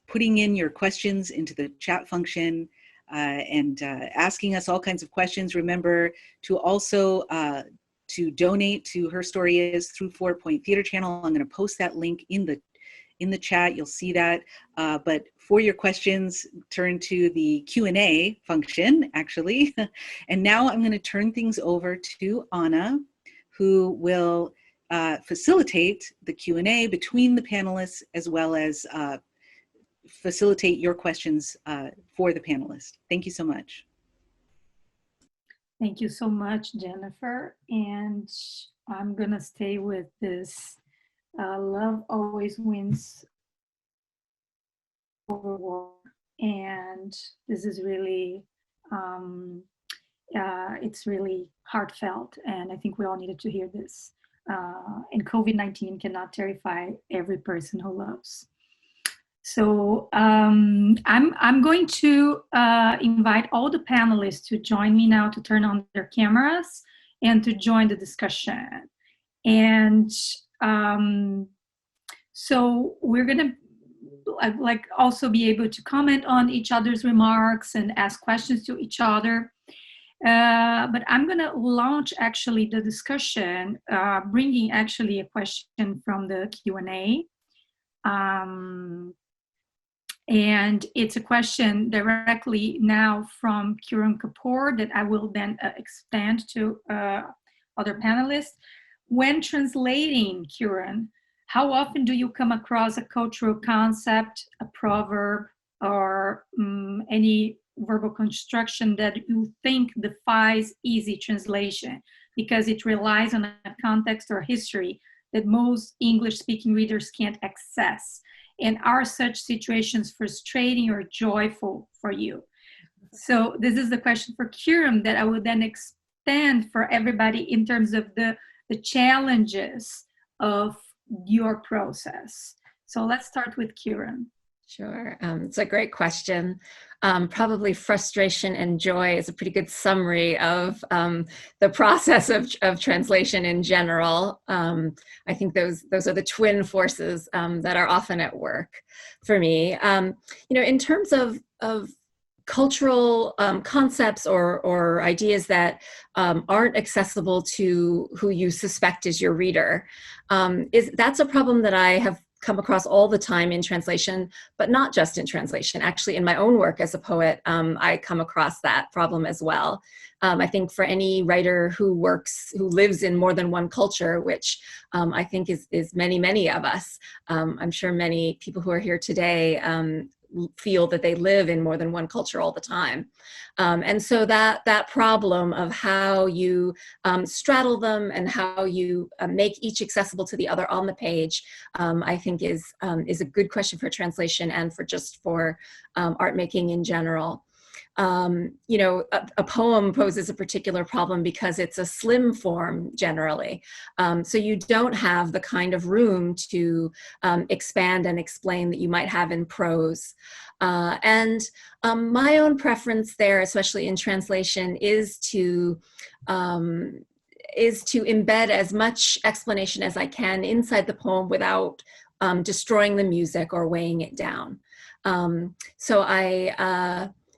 putting in your questions into the chat function and asking us all kinds of questions. Remember to also to donate to Her Story Is through 4 Point Theater Channel. I'm going to post that link in the chat. You'll see that. But for your questions, turn to the Q&A function, actually. And now I'm going to turn things over to Anna, who will facilitate the Q&A between the panelists, as well as facilitate your questions for the panelists. Thank you so much. Thank you so much, Jennifer. And I'm going to stay with this. Love always wins over war, and this is really, it's really heartfelt, and I think we all needed to hear this. And COVID-19 cannot terrify every person who loves. So I'm going to invite all the panelists to join me now, to turn on their cameras and to join the discussion. And so we're gonna also be able to comment on each other's remarks and ask questions to each other. But I'm gonna launch actually the discussion, bringing actually a question from the Q&A. And it's a question directly now from Kirun Kapur that I will then extend to other panelists. When translating, Kirun, how often do you come across a cultural concept, a proverb, or any verbal construction that you think defies easy translation because it relies on a context or history that most English-speaking readers can't access? And are such situations frustrating or joyful for you? So this is the question for Kirun that I would then extend for everybody in terms of the challenges of your process. So let's start with Kirun. Sure. It's a great question. Probably frustration and joy is a pretty good summary of the process of translation in general. I think those are the twin forces that are often at work for me. In terms of cultural concepts or ideas that aren't accessible to who you suspect is your reader, that's a problem that I have come across all the time in translation, but not just in translation. Actually, in my own work as a poet, I come across that problem as well. I think for any writer who lives in more than one culture, which I think is many of us, I'm sure many people who are here today feel that they live in more than one culture all the time. And so that problem of how you straddle them and how you make each accessible to the other on the page, I think is a good question for translation and for art making in general. A poem poses a particular problem because it's a slim form generally. So you don't have the kind of room to expand and explain that you might have in prose. And my own preference there, especially in translation, is to embed as much explanation as I can inside the poem without destroying the music or weighing it down.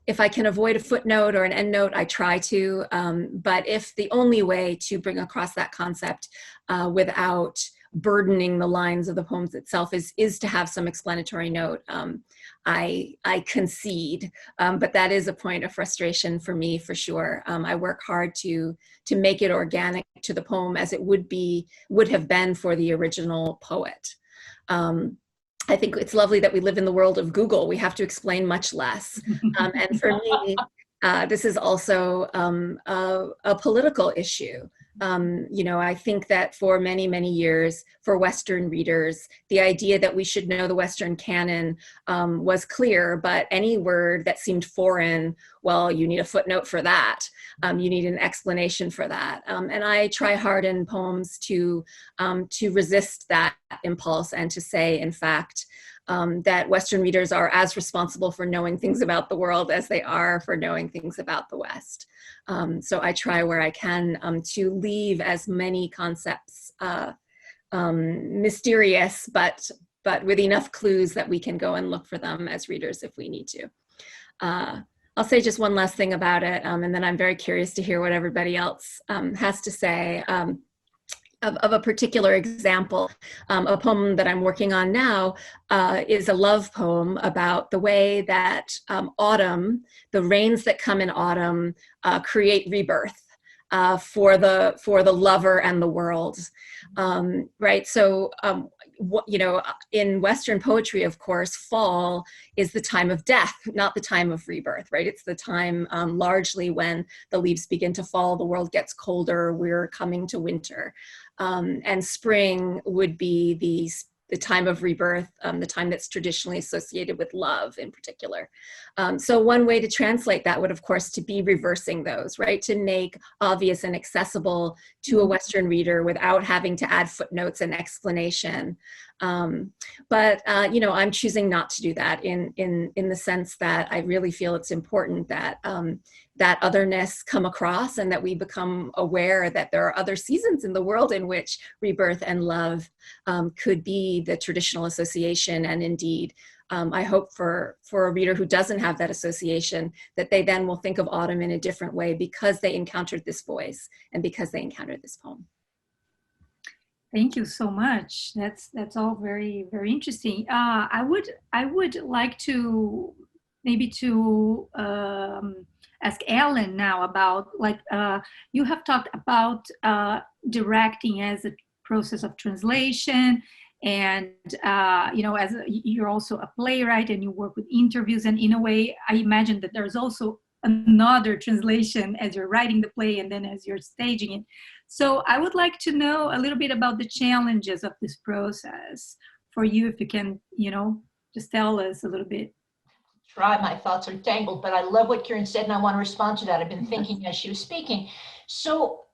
If I can avoid a footnote or an endnote, I try to, but if the only way to bring across that concept without burdening the lines of the poems itself is to have some explanatory note, I concede, but that is a point of frustration for me, for sure. I work hard to make it organic to the poem as it would have been for the original poet. I think it's lovely that we live in the world of Google. We have to explain much less. And for me, this is also a political issue. I think that for many years, for Western readers, the idea that we should know the Western canon was clear, but any word that seemed foreign, well, you need a footnote for that. You need an explanation for that. And I try hard in poems to resist that impulse and to say, in fact, that Western readers are as responsible for knowing things about the world as they are for knowing things about the West. So I try where I can to leave as many concepts mysterious, but with enough clues that we can go and look for them as readers if we need to. I'll say just one last thing about it, and then I'm very curious to hear what everybody else has to say. Of a particular example, a poem that I'm working on now is a love poem about the way that autumn, the rains that come in autumn, create rebirth for the lover and the world, right? So, in Western poetry, of course, fall is the time of death, not the time of rebirth, right? It's the time largely when the leaves begin to fall, the world gets colder, we're coming to winter. And spring would be the time of rebirth, the time that's traditionally associated with love in particular. So one way to translate that would, of course, to be reversing those, right? To make obvious and accessible to a Western reader without having to add footnotes and explanation. But I'm choosing not to do that in the sense that I really feel it's important that that otherness come across and that we become aware that there are other seasons in the world in which rebirth and love could be the traditional association. And indeed, I hope for a reader who doesn't have that association, that they then will think of autumn in a different way because they encountered this voice and because they encountered this poem. Thank you so much. That's all very, very interesting. I would like to maybe ask Ellen now about, you have talked about directing as a process of translation, and as you're also a playwright and you work with interviews, and in a way I imagine that there's also another translation as you're writing the play and then as you're staging it. So I would like to know a little bit about the challenges of this process for you, if you can, just tell us a little bit. Try, my thoughts are tangled, but I love what Kirun said and I want to respond to that. I've been thinking as she was speaking. So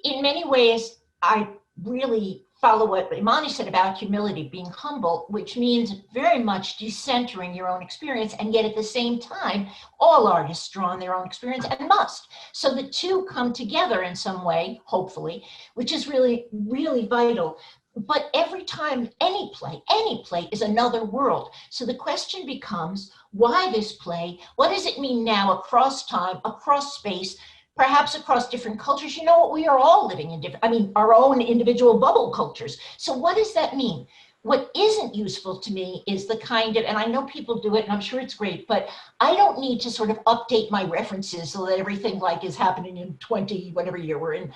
in many ways, I really follow what Imani said about humility, being humble, which means very much decentering your own experience, and yet at the same time, all artists draw on their own experience and must. So the two come together in some way, hopefully, which is really, really vital. But every time, any play is another world. So the question becomes, why this play? What does it mean now across time, across space, perhaps across different cultures? You know what, we are all living in different, I mean, our own individual bubble cultures. So what does that mean? What isn't useful to me is the kind of, and I know people do it and I'm sure it's great, but I don't need to sort of update my references so that everything like is happening in 20, whatever year we're in.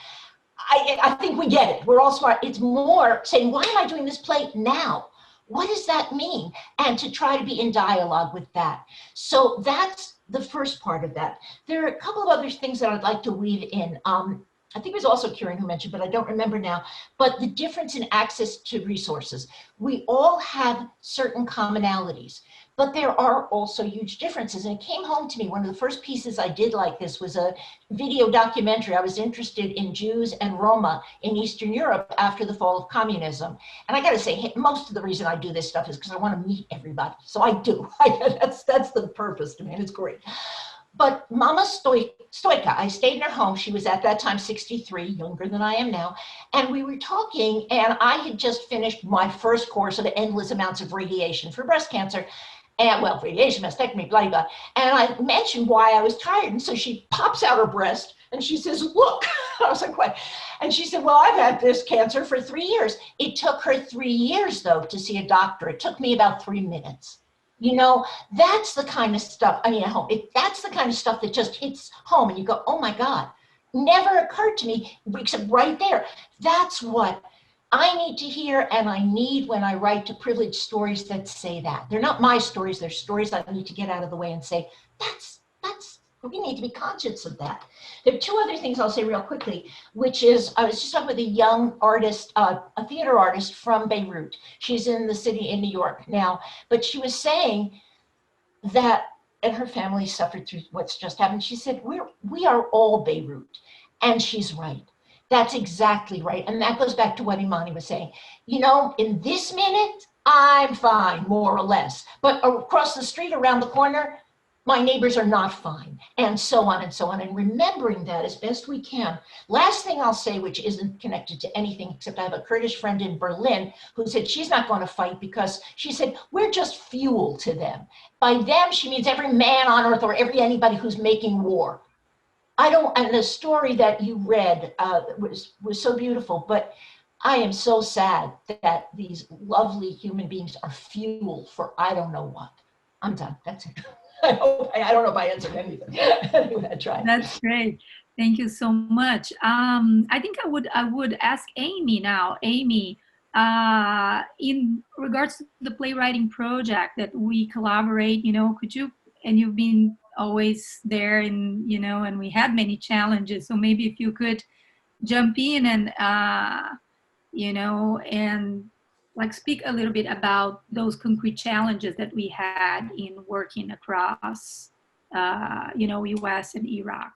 I think we get it, we're all smart. It's more saying, why am I doing this play now? What does that mean? And to try to be in dialogue with that. So that's the first part of that. There are a couple of other things that I'd like to weave in. I think it was also Kirun who mentioned, but I don't remember now, but the difference in access to resources. We all have certain commonalities, but there are also huge differences. And it came home to me, one of the first pieces I did like this was a video documentary. I was interested in Jews and Roma in Eastern Europe after the fall of communism. And I gotta say, most of the reason I do this stuff is because I wanna meet everybody. So I do, that's the purpose to me, and it's great. But Mama Stoika, I stayed in her home. She was at that time 63, younger than I am now. And we were talking, and I had just finished my first course of endless amounts of radiation for breast cancer. And well, radiation, mastectomy, blah, blah. And I mentioned why I was tired. And so she pops out her breast and she says, look. I was like, what? And she said, well, I've had this cancer for 3 years. It took her 3 years, though, to see a doctor. It took me about 3 minutes. You know, that's the kind of stuff, I mean, at home, that's the kind of stuff that just hits home and you go, oh my God, never occurred to me, except right there. That's what I need to hear, and I need when I write to privileged stories that say that. They're not my stories, they're stories I need to get out of the way and say, we need to be conscious of that. There are two other things I'll say real quickly, which is, I was just talking with a young artist, a theater artist from Beirut. She's in the city in New York now, but she was saying that, and her family suffered through what's just happened. She said, we are all Beirut, and she's right. That's exactly right. And that goes back to what Imani was saying. You know, in this minute, I'm fine, more or less. But across the street, around the corner, my neighbors are not fine, and so on and so on. And remembering that as best we can. Last thing I'll say, which isn't connected to anything, except I have a Kurdish friend in Berlin who said she's not going to fight because she said, we're just fuel to them. By them, she means every man on earth or anybody who's making war. And the story that you read was so beautiful, but I am so sad that these lovely human beings are fuel for I don't know what. I'm done, that's it. I don't know if I answered anything. Anyway, I tried. That's great. Thank you so much. I think I would ask Amy now. Amy, in regards to the playwriting project that we collaborate, you know, could you, and you've been always there, and you know, and we had many challenges. So maybe if you could jump in and you know, and like speak a little bit about those concrete challenges that we had in working across, you know, U.S. and Iraq.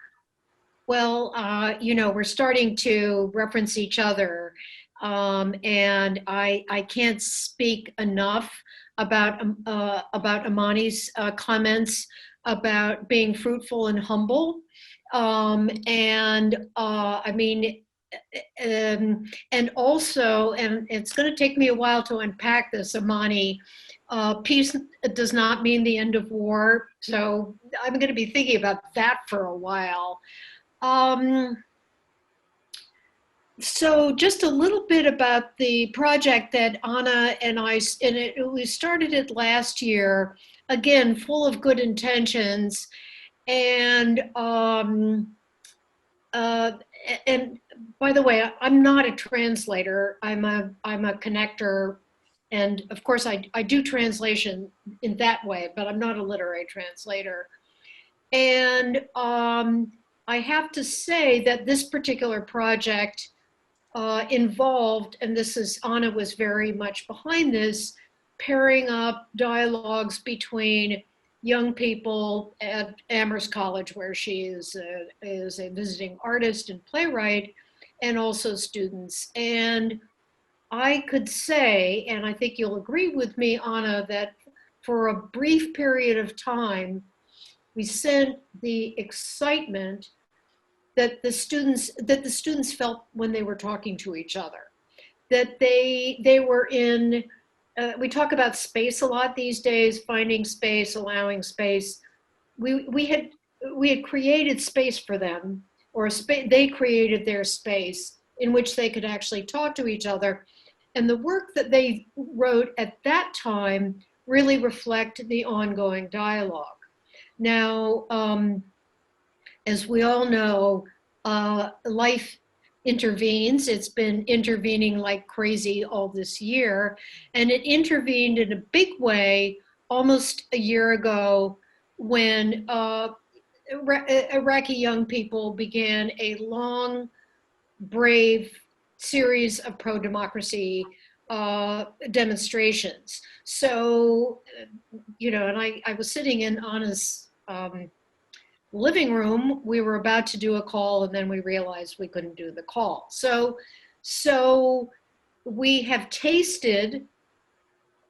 Well, you know, we're starting to reference each other, and I can't speak enough about Amani's comments about being fruitful and humble, I mean. And also, and it's going to take me a while to unpack this, Amani, peace does not mean the end of war. So I'm going to be thinking about that for a while. So just a little bit about the project that Anna and I, we started it last year, again, full of good intentions. And by the way, I'm not a translator. I'm a connector, and of course I do translation in that way, but I'm not a literary translator. And I have to say that this particular project involved, and this is, Anna was very much behind this, pairing up dialogues between young people at Amherst College, where she is a visiting artist and playwright, and also students. And I could say, and I think you'll agree with me, Anna, that for a brief period of time, we sent the excitement that the students felt when they were talking to each other, that they were in. We talk about space a lot these days, finding space, allowing space. We had created space for them, or they created their space in which they could actually talk to each other. And the work that they wrote at that time really reflect the ongoing dialogue. Now, as we all know, life intervenes. It's been intervening like crazy all this year. And it intervened in a big way almost a year ago when Iraqi young people began a long, brave series of pro-democracy demonstrations. So, and I was sitting in Anna's living room. We were about to do a call, and then we realized we couldn't do the call. So we have tasted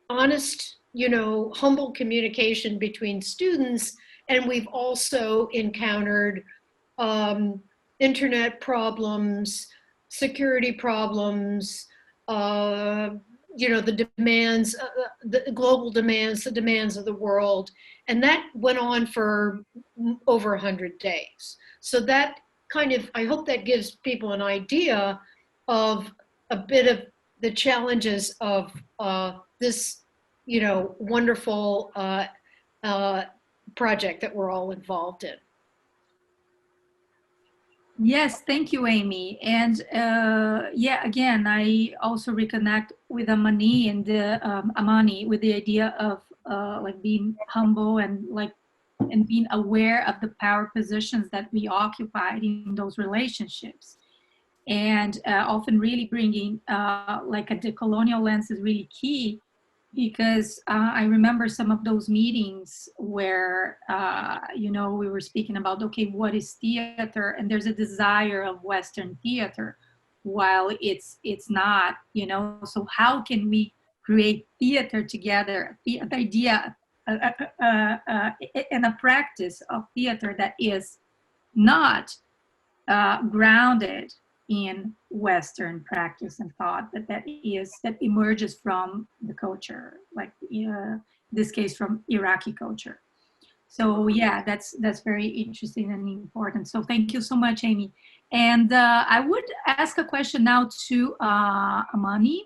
honest, humble communication between students, and we've also encountered internet problems, security problems, the demands, the global demands, the demands of the world. And that went on for over 100 days. So that I hope that gives people an idea of a bit of the challenges of this, wonderful project that we're all involved in. Yes, thank you, Amy. And yeah, again, I also reconnect with Amani and Amani with the idea of like being humble and being aware of the power positions that we occupied in those relationships. And often really bringing like a decolonial lens is really key, because I remember some of those meetings where, we were speaking about, okay, what is theater? And there's a desire of Western theater, while it's not, so how can we create theater together? The idea and a practice of theater that is not grounded in Western practice and thought, that emerges from the culture, like this case from Iraqi culture. So yeah, that's very interesting and important. So thank you so much, Amy. And I would ask a question now to Amani,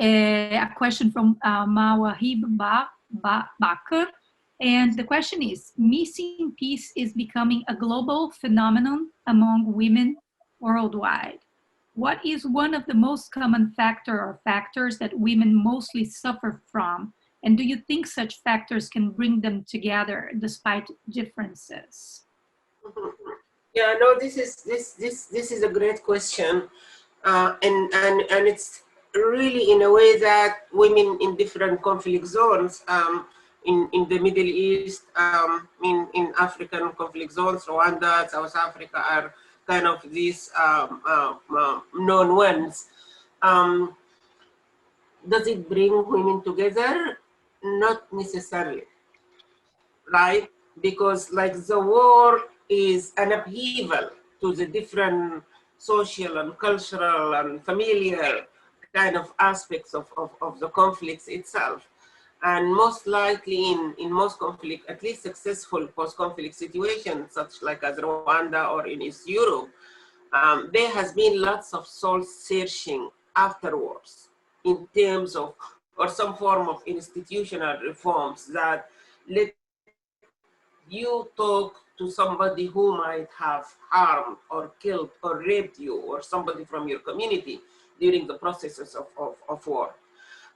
a question from Mawahib Bakr. And the question is, missing peace is becoming a global phenomenon among women worldwide. What is one of the most common factors that women mostly suffer from? And do you think such factors can bring them together despite differences? Yeah, no, this is a great question, and it's really in a way that women in different conflict zones, in the Middle East, in African conflict zones, Rwanda, South Africa are kind of these known ones. Does it bring women together? Not necessarily, right? Because like the war is an upheaval to the different social and cultural and familiar kind of aspects of the conflicts itself. And most likely in most conflict, at least successful post-conflict situations, such like as Rwanda or in East Europe, there has been lots of soul searching afterwards in terms of, or some form of institutional reforms that let you talk to somebody who might have harmed or killed or raped you, or somebody from your community during the processes of war.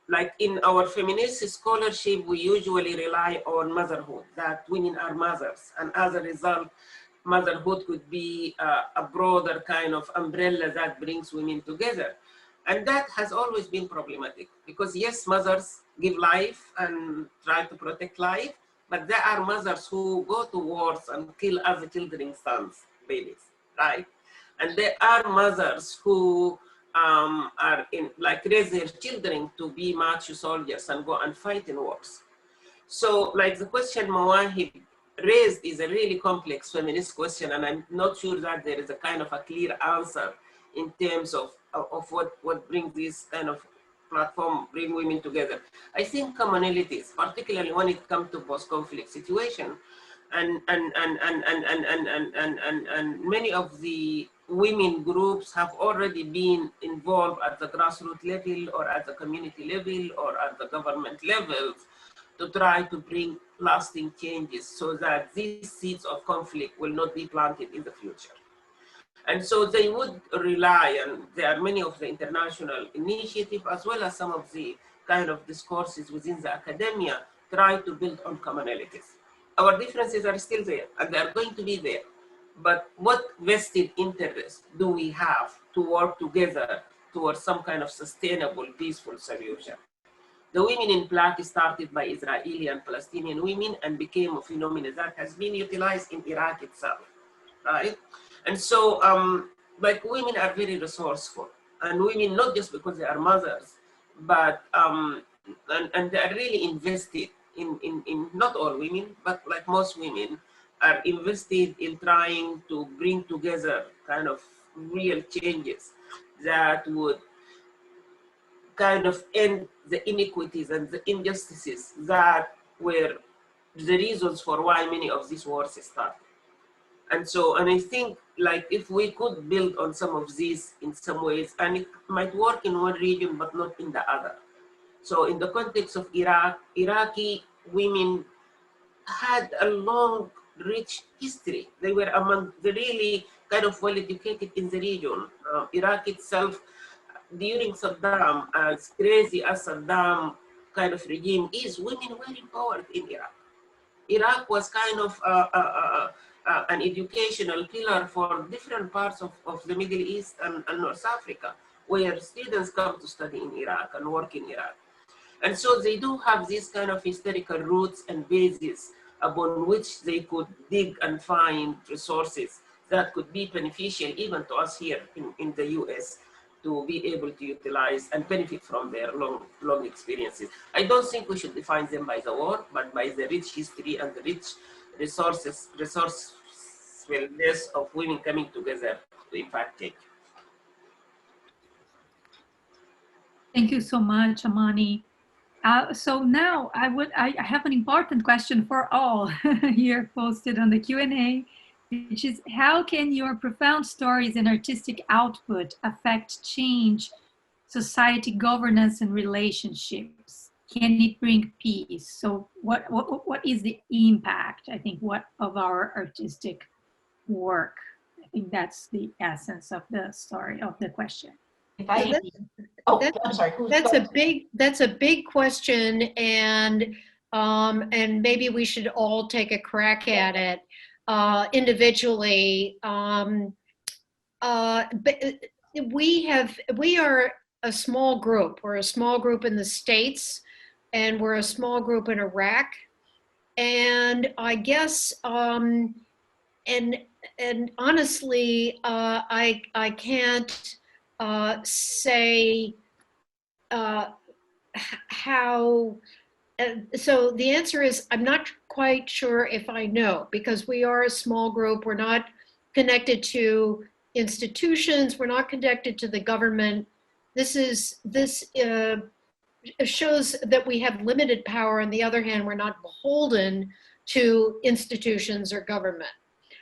Like in our feminist scholarship, we usually rely on motherhood, that women are mothers. And as a result, motherhood could be a broader kind of umbrella that brings women together. And that has always been problematic, because yes, mothers give life and try to protect life, but there are mothers who go to wars and kill other children's sons, babies, right? And there are mothers who are in, like, raise their children to be macho soldiers and go and fight in wars. So, like, the question Mawahib raised is a really complex feminist question, and I'm not sure that there is a kind of a clear answer in terms of what brings this kind of platform, bring women together. I think commonalities, particularly when it comes to post-conflict situation, and many of the women groups have already been involved at the grassroots level or at the community level or at the government levels to try to bring lasting changes so that these seeds of conflict will not be planted in the future. And so they would rely, and there are many of the international initiatives as well as some of the kind of discourses within the academia try to build on commonalities. Our differences are still there and they are going to be there. But what vested interest do we have to work together towards some kind of sustainable, peaceful solution? The Women in Black started by Israeli and Palestinian women and became a phenomenon that has been utilized in Iraq itself, right? And so, like, women are very resourceful, and women, not just because they are mothers, but, and they are really invested in not all women, but like most women, are invested in trying to bring together kind of real changes that would kind of end the inequities and the injustices that were the reasons for why many of these wars started. And so, and I think, like, if we could build on some of these in some ways, and it might work in one region, but not in the other. So in the context of Iraq, Iraqi women had a long, rich history. They were among the really kind of well-educated in the region. Iraq itself, during Saddam, as crazy as Saddam kind of regime is, women were empowered in Iraq. Iraq was kind of an educational pillar for different parts of the Middle East and North Africa, where students come to study in Iraq and work in Iraq. And so they do have these kind of historical roots and bases upon which they could dig and find resources that could be beneficial even to us here in the US, to be able to utilize and benefit from their long experiences. I don't think we should define them by the war, but by the rich history and the rich resourcefulness of women coming together to impact change. Thank you so much, Amani. So now I have an important question for all here posted on the Q&A, which is, how can your profound stories and artistic output affect change, society governance, and relationships? Can it bring peace? So what is the impact, I think, of our artistic work? I think that's the essence of the story, of the question. If I, I'm sorry. That's a big question, and maybe we should all take a crack at it individually. But we are a small group. We're a small group in the States, and we're a small group in Iraq. And I guess, and honestly, I can't say how, so the answer is, I'm not quite sure if I know, because we are a small group. We're not connected to institutions. We're not connected to the government. This shows that we have limited power. On the other hand, we're not beholden to institutions or government.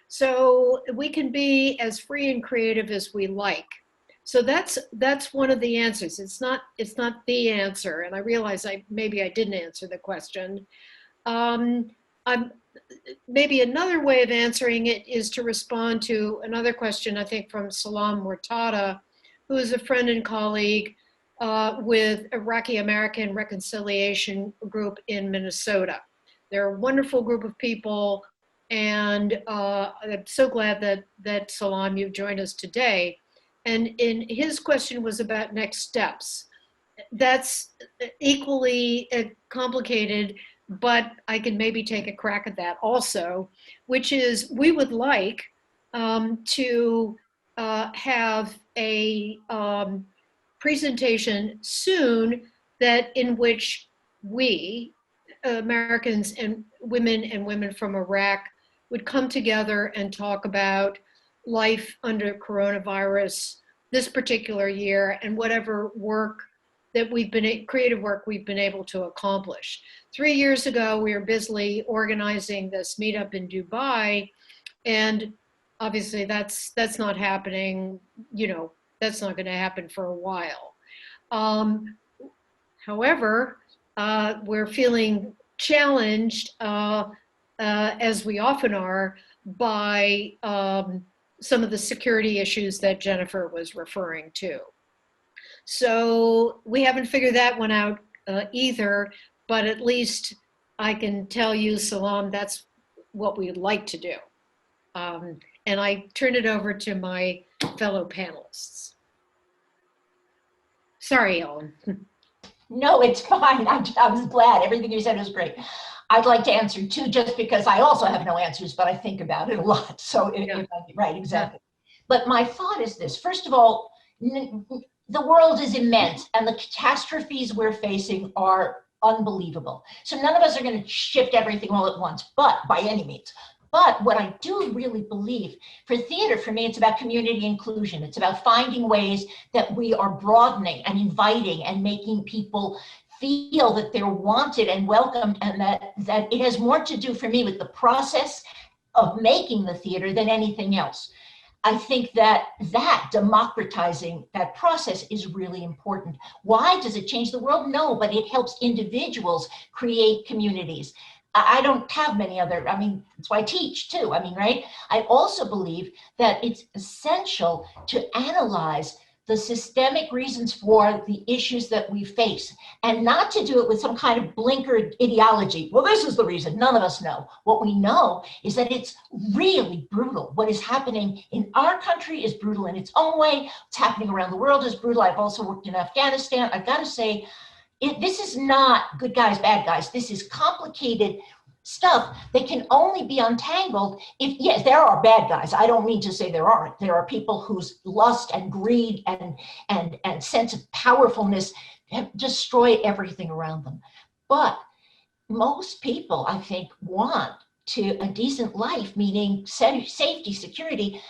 So we can be as free and creative as we like. So that's one of the answers. It's not the answer, and I realize maybe I didn't answer the question. Maybe another way of answering it is to respond to another question, I think, from Salam Murtada, who is a friend and colleague with Iraqi American Reconciliation Group in Minnesota. They're a wonderful group of people, and I'm so glad that Salam, you've joined us today. And his question was about next steps. That's equally complicated, but I can maybe take a crack at that also, which is, we would like to have a presentation soon that in which we, Americans and women from Iraq, would come together and talk about life under coronavirus this particular year and whatever work that creative work we've been able to accomplish. 3 years ago, we were busily organizing this meetup in Dubai, and obviously that's not happening, that's not gonna happen for a while. However, we're feeling challenged, as we often are, by some of the security issues that Jennifer was referring to. So we haven't figured that one out either, but at least I can tell you, Salam, that's what we'd like to do. And I turn it over to my fellow panelists. Sorry, Ellen. No, it's fine. I was glad. Everything you said was great. I'd like to answer too, just because I also have no answers, but I think about it a lot. So, right, exactly. But my thought is this. First of all, the world is immense and the catastrophes we're facing are unbelievable. So none of us are going to shift everything all at once, but by any means. But what I do really believe for theater, for me, it's about community inclusion. It's about finding ways that we are broadening and inviting and making people feel that they're wanted and welcomed, and that it has more to do for me with the process of making the theater than anything else. I think that democratizing that process is really important. Why does it change the world? No, but it helps individuals create communities. I don't have many other, that's why I teach too, right? I also believe that it's essential to analyze the systemic reasons for the issues that we face, and not to do it with some kind of blinkered ideology. Well, this is the reason. None of us know. What we know is that it's really brutal. What is happening in our country is brutal in its own way. What's happening around the world is brutal. I've also worked in Afghanistan. I've got to say, this is not good guys, bad guys. This is complicated stuff that can only be untangled if, yes, there are bad guys. I don't mean to say there aren't. There are people whose lust and greed and sense of powerfulness destroy everything around them. But most people, I think, want a decent life, meaning safety, security.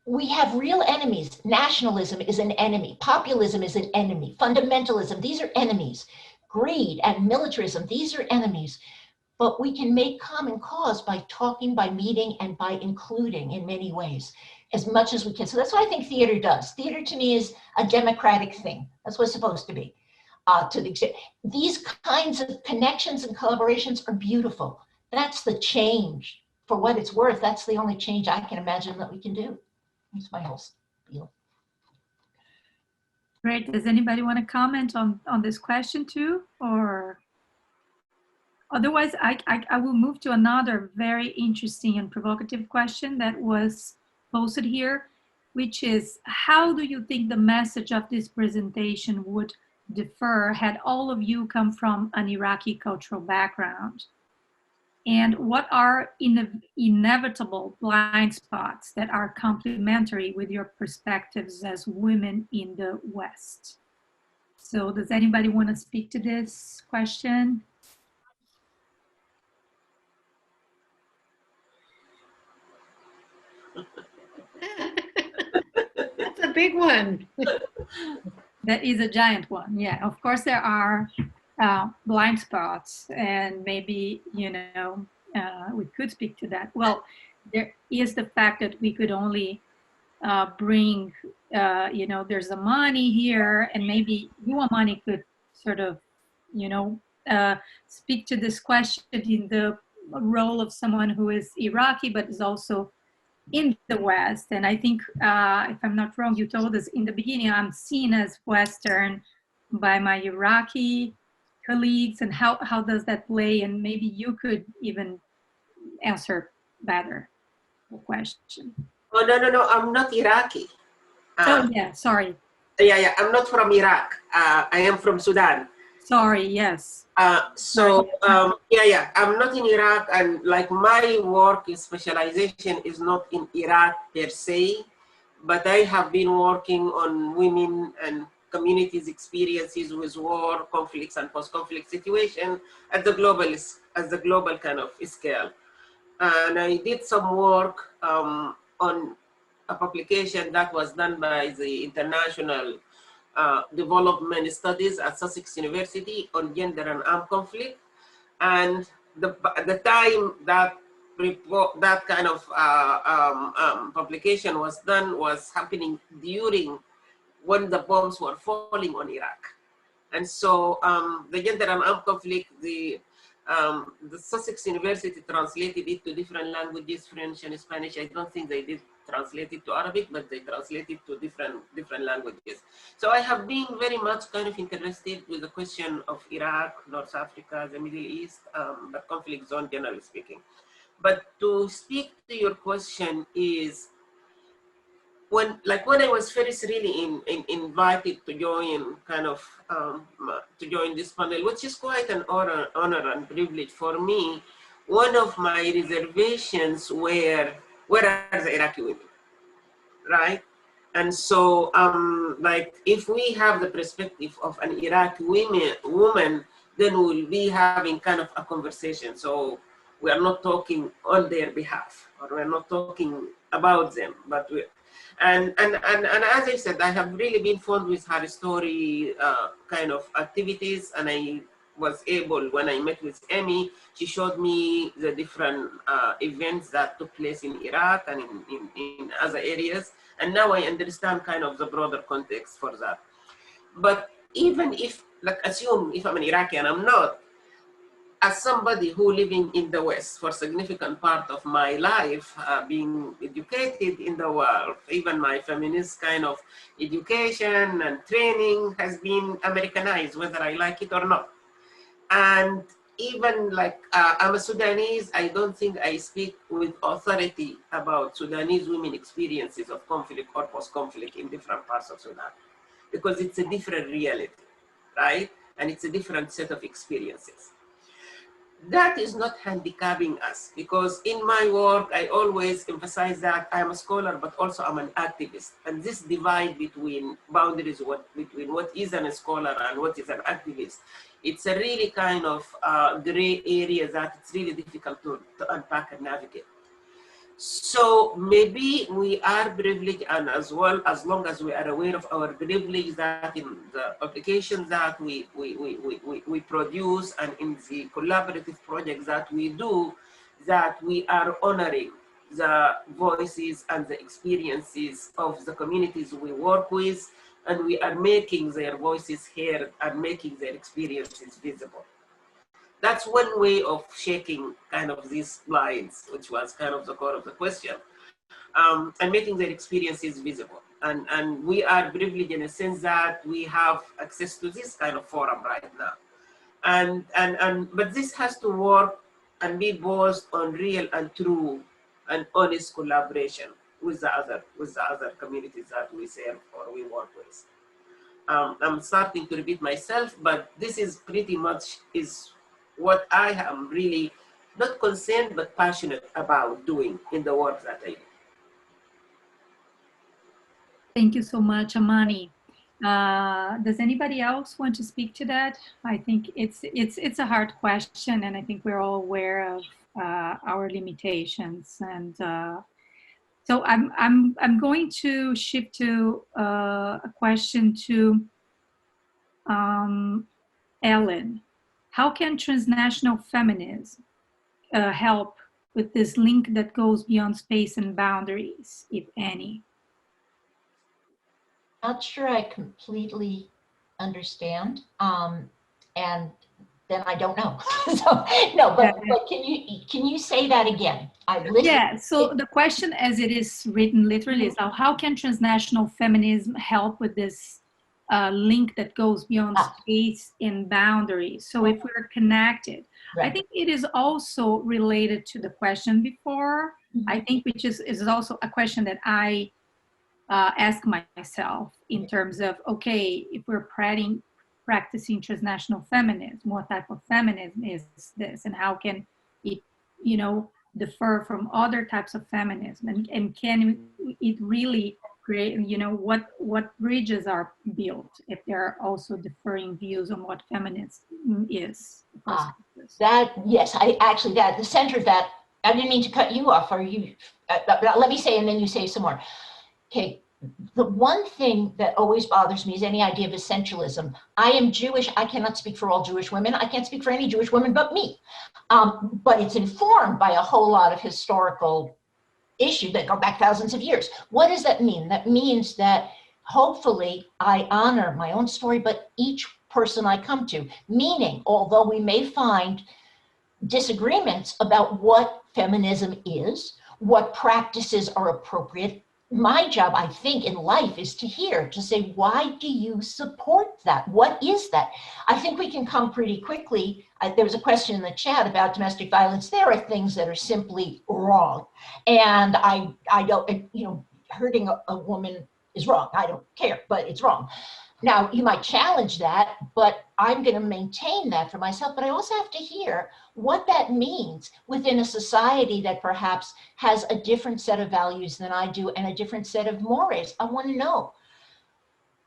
We have real enemies. Nationalism is an enemy. Populism is an enemy. Fundamentalism, these are enemies. Greed and militarism, these are enemies. But we can make common cause by talking, by meeting, and by including in many ways, as much as we can. So that's what I think theater does. Theater to me is a democratic thing. That's what it's supposed to be. To the extent, these kinds of connections and collaborations are beautiful. That's the change. For what it's worth, that's the only change I can imagine that we can do. That's my whole deal. Great. Does anybody want to comment on this question too? Or otherwise, I will move to another very interesting and provocative question that was posted here, which is, how do you think the message of this presentation would differ had all of you come from an Iraqi cultural background? And what are inevitable blind spots that are complementary with your perspectives as women in the West? So does anybody want to speak to this question? That's a big one. That is a giant one. Yeah, of course there are blind spots, and maybe, we could speak to that. Well, there is the fact that we could only bring, there's Amani here, and maybe you, Amani, could sort of, speak to this question in the role of someone who is Iraqi, but is also in the West. And I think, if I'm not wrong, you told us in the beginning, I'm seen as Western by my Iraqi colleagues, and how does that play? And maybe you could even answer better the question. Oh, no, I'm not Iraqi. Oh, yeah, sorry. Yeah, I'm not from Iraq. I am from Sudan. Sorry, yes. I'm not in Iraq, and like my work specialization is not in Iraq per se, but I have been working on women and communities' experiences with war, conflicts, and post-conflict situation at the global kind of scale. And I did some work on a publication that was done by the International Development Studies at Sussex University on gender and armed conflict. And the time that that kind of publication was done was happening during when the bombs were falling on Iraq. And so the gender and armed conflict, the Sussex University translated it to different languages, French and Spanish. I don't think they did translate it to Arabic, but they translated to different languages. So I have been very much kind of interested with the question of Iraq, North Africa, the Middle East, the conflict zone, generally speaking. But to speak to your question is, when I was first really invited to join to join this panel, which is quite an honor and privilege for me, one of my reservations were, where are the Iraqi women, right? And so, like, if we have the perspective of an Iraqi woman, then we'll be having kind of a conversation. So we are not talking on their behalf, or we're not talking about them, but we. And as I said, I have really been fond with her story kind of activities, and I was able, when I met with Amy, she showed me the different events that took place in Iraq and in other areas, and now I understand kind of the broader context for that. But even if, like, assume if I'm an Iraqi, and I'm not, as somebody who living in the West for a significant part of my life, being educated in the world, even my feminist kind of education and training has been Americanized, whether I like it or not. And even like, I'm a Sudanese, I don't think I speak with authority about Sudanese women experiences of conflict or post-conflict in different parts of Sudan, because it's a different reality, right? And it's a different set of experiences. That is not handicapping us, because in my work, I always emphasize that I'm a scholar, but also I'm an activist. And this divide between boundaries, between what is a scholar and what is an activist, it's a really kind of gray area that it's really difficult to unpack and navigate. So maybe we are privileged, and as well, as long as we are aware of our privilege, that in the publications that we produce and in the collaborative projects that we do, that we are honoring the voices and the experiences of the communities we work with, and we are making their voices heard and making their experiences visible. That's one way of shaking kind of these blinds, which was kind of the core of the question, and making their experiences visible. And we are privileged in a sense that we have access to this kind of forum right now. But this has to work and be based on real and true and honest collaboration with the other communities that we serve or we work with. I'm starting to repeat myself, but this is pretty much is what I am really not concerned but passionate about doing in the work that I do. Thank you so much, Amani. Does anybody else want to speak to that? I think it's a hard question, and I think we're all aware of our limitations. And so I'm going to shift to a question to Ellen. How can transnational feminism help with this link that goes beyond space and boundaries, if any? Not sure I completely understand, and then I don't know. So no, but can you say that again? Yeah. So the question, as it is written literally, is how can transnational feminism help with this link that goes beyond space and boundaries? So if we're connected, right. I think it is also related to the question before. Mm-hmm. I think, which is also a question that I ask myself in terms of, okay, if we're practicing transnational feminism, what type of feminism is this, and how can it, differ from other types of feminism, and can it really great. You know, what bridges are built if there are also differing views on what feminism is? That, yes, the center of that, I didn't mean to cut you off, or you, let me say, and then you say some more. Okay, the one thing that always bothers me is any idea of essentialism. I am Jewish, I cannot speak for all Jewish women, I can't speak for any Jewish women but me. But it's informed by a whole lot of historical issues that go back thousands of years. What does that mean? That means that hopefully I honor my own story, but each person I come to, meaning, although we may find disagreements about what feminism is, what practices are appropriate, my job, I think, in life is to hear, to say, why do you support that? What is that? I think we can come pretty quickly. There was a question in the chat about domestic violence. There are things that are simply wrong. And I don't, you know, hurting a woman is wrong. I don't care, but it's wrong. Now, you might challenge that, but I'm going to maintain that for myself. But I also have to hear what that means within a society that perhaps has a different set of values than I do and a different set of mores. I want to know.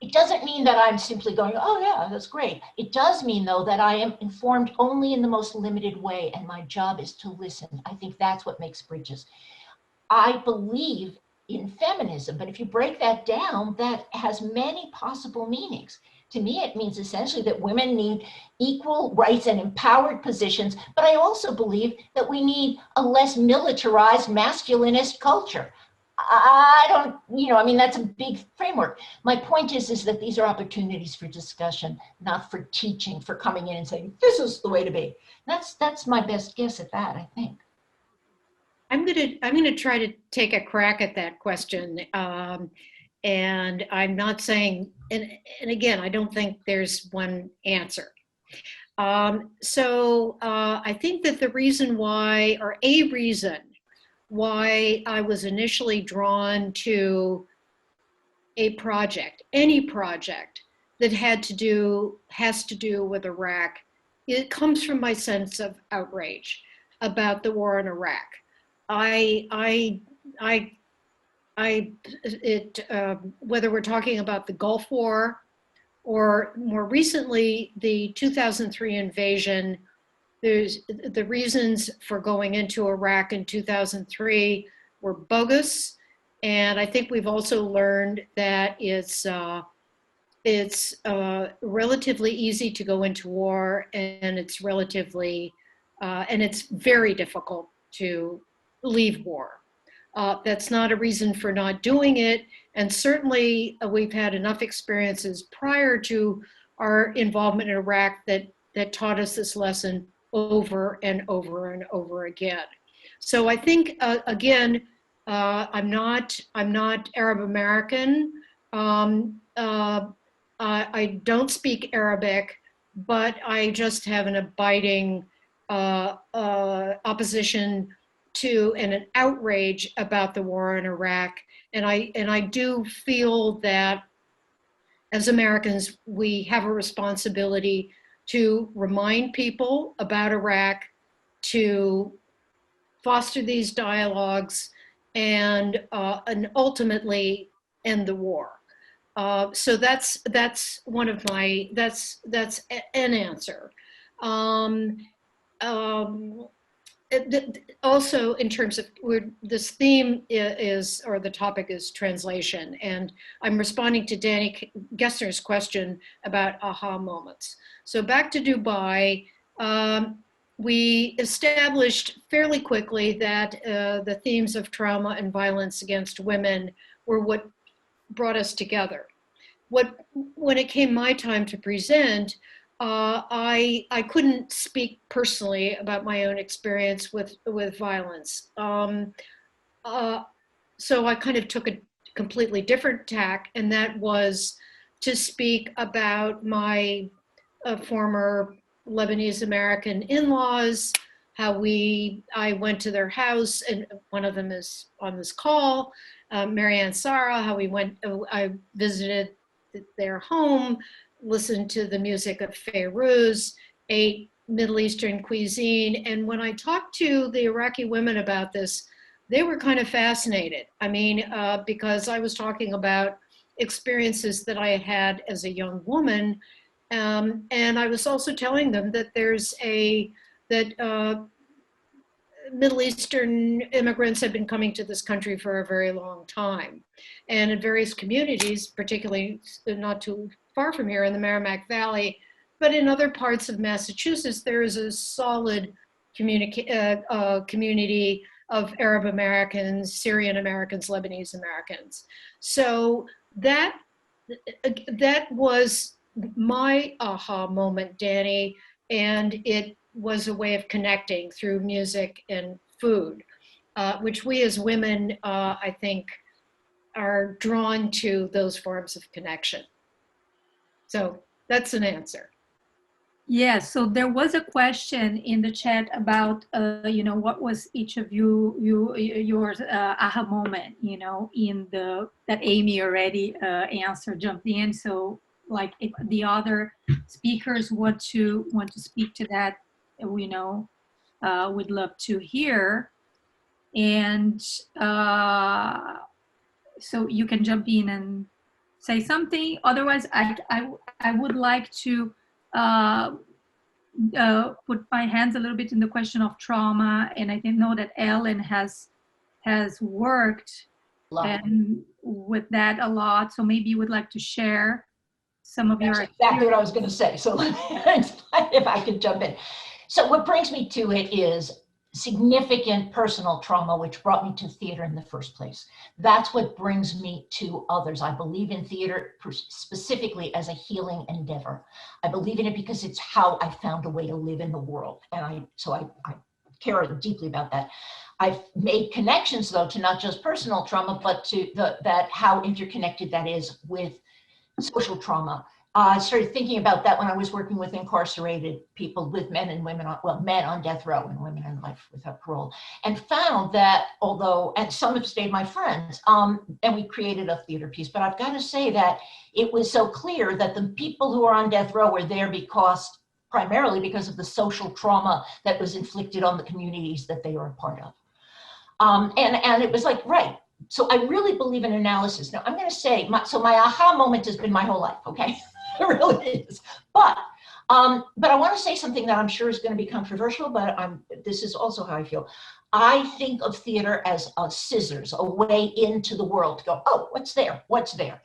It doesn't mean that I'm simply going, oh yeah, that's great. It does mean, though, that I am informed only in the most limited way, and my job is to listen. I think that's what makes bridges. I believe in feminism, but if you break that down, that has many possible meanings. To me, it means essentially that women need equal rights and empowered positions, but I also believe that we need a less militarized masculinist culture. I don't, you know, I mean, that's a big framework. My point is that these are opportunities for discussion, not for teaching, for coming in and saying, this is the way to be. That's my best guess at that, I think. I'm gonna try to take a crack at that question, and I'm not saying, and again, I don't think there's one answer. So I think that the reason why, or a reason why I was initially drawn to a project, any project that has to do with Iraq, it comes from my sense of outrage about the war in Iraq. Whether we're talking about the Gulf War or more recently, the 2003 invasion, there's the reasons for going into Iraq in 2003 were bogus. And I think we've also learned that it's relatively easy to go into war, and it's relatively, and it's very difficult to leave war. That's not a reason for not doing it. And certainly we've had enough experiences prior to our involvement in Iraq that taught us this lesson over and over and over again. So I think, again, I'm not Arab American. I don't speak Arabic, but I just have an abiding opposition to and an outrage about the war in Iraq. And I do feel that as Americans, we have a responsibility to remind people about Iraq, to foster these dialogues, and ultimately end the war. So that's one of my, that's an answer. Also, in terms of this theme is, or the topic is translation, and I'm responding to Danny Gessner's question about aha moments. So back to Dubai, we established fairly quickly that the themes of trauma and violence against women were what brought us together. When it came my time to present, I couldn't speak personally about my own experience with violence. So I kind of took a completely different tack, and that was to speak about my former Lebanese American in-laws, how I went to their house, and one of them is on this call, Marianne Sarah, how I visited their home, listened to the music of Fairuz, ate Middle Eastern cuisine. And when I talked to the Iraqi women about this, they were kind of fascinated. I mean, because I was talking about experiences that I had as a young woman. And I was also telling them that Middle Eastern immigrants have been coming to this country for a very long time. And in various communities, particularly not too far from here in the Merrimack Valley, but in other parts of Massachusetts, there is a solid community of Arab Americans, Syrian Americans, Lebanese Americans. So that was my aha moment, Danny, and it was a way of connecting through music and food, which we as women, I think, are drawn to those forms of connection. So that's an answer. Yeah, so there was a question in the chat about, what was each of your aha moment, in that Amy already answered, jumped in. So like if the other speakers want to speak to that, we'd love to hear. And so you can jump in and say something. Otherwise, I would like to put my hands a little bit in the question of trauma, and I didn't know that Ellen has worked and with that a lot. So maybe you would like to share some of your experience. Exactly what I was going to say. So let me explain if I could jump in. So what brings me to it is significant personal trauma, which brought me to theater in the first place. That's what brings me to others. I believe in theater specifically as a healing endeavor. I believe in it because it's how I found a way to live in the world. And I care deeply about that. I've made connections though to not just personal trauma, but to how interconnected that is with social trauma. I started thinking about that when I was working with incarcerated people, with men and women, men on death row and women in life without parole, and found that and some have stayed my friends, and we created a theater piece. But I've got to say that it was so clear that the people who are on death row were there primarily because of the social trauma that was inflicted on the communities that they are a part of. And it was like, right. So I really believe in analysis. Now I'm going to say, my aha moment has been my whole life, okay? It really is. But I want to say something that I'm sure is going to be controversial, but this is also how I feel. I think of theater as scissors, a way into the world to go, oh, what's there? What's there?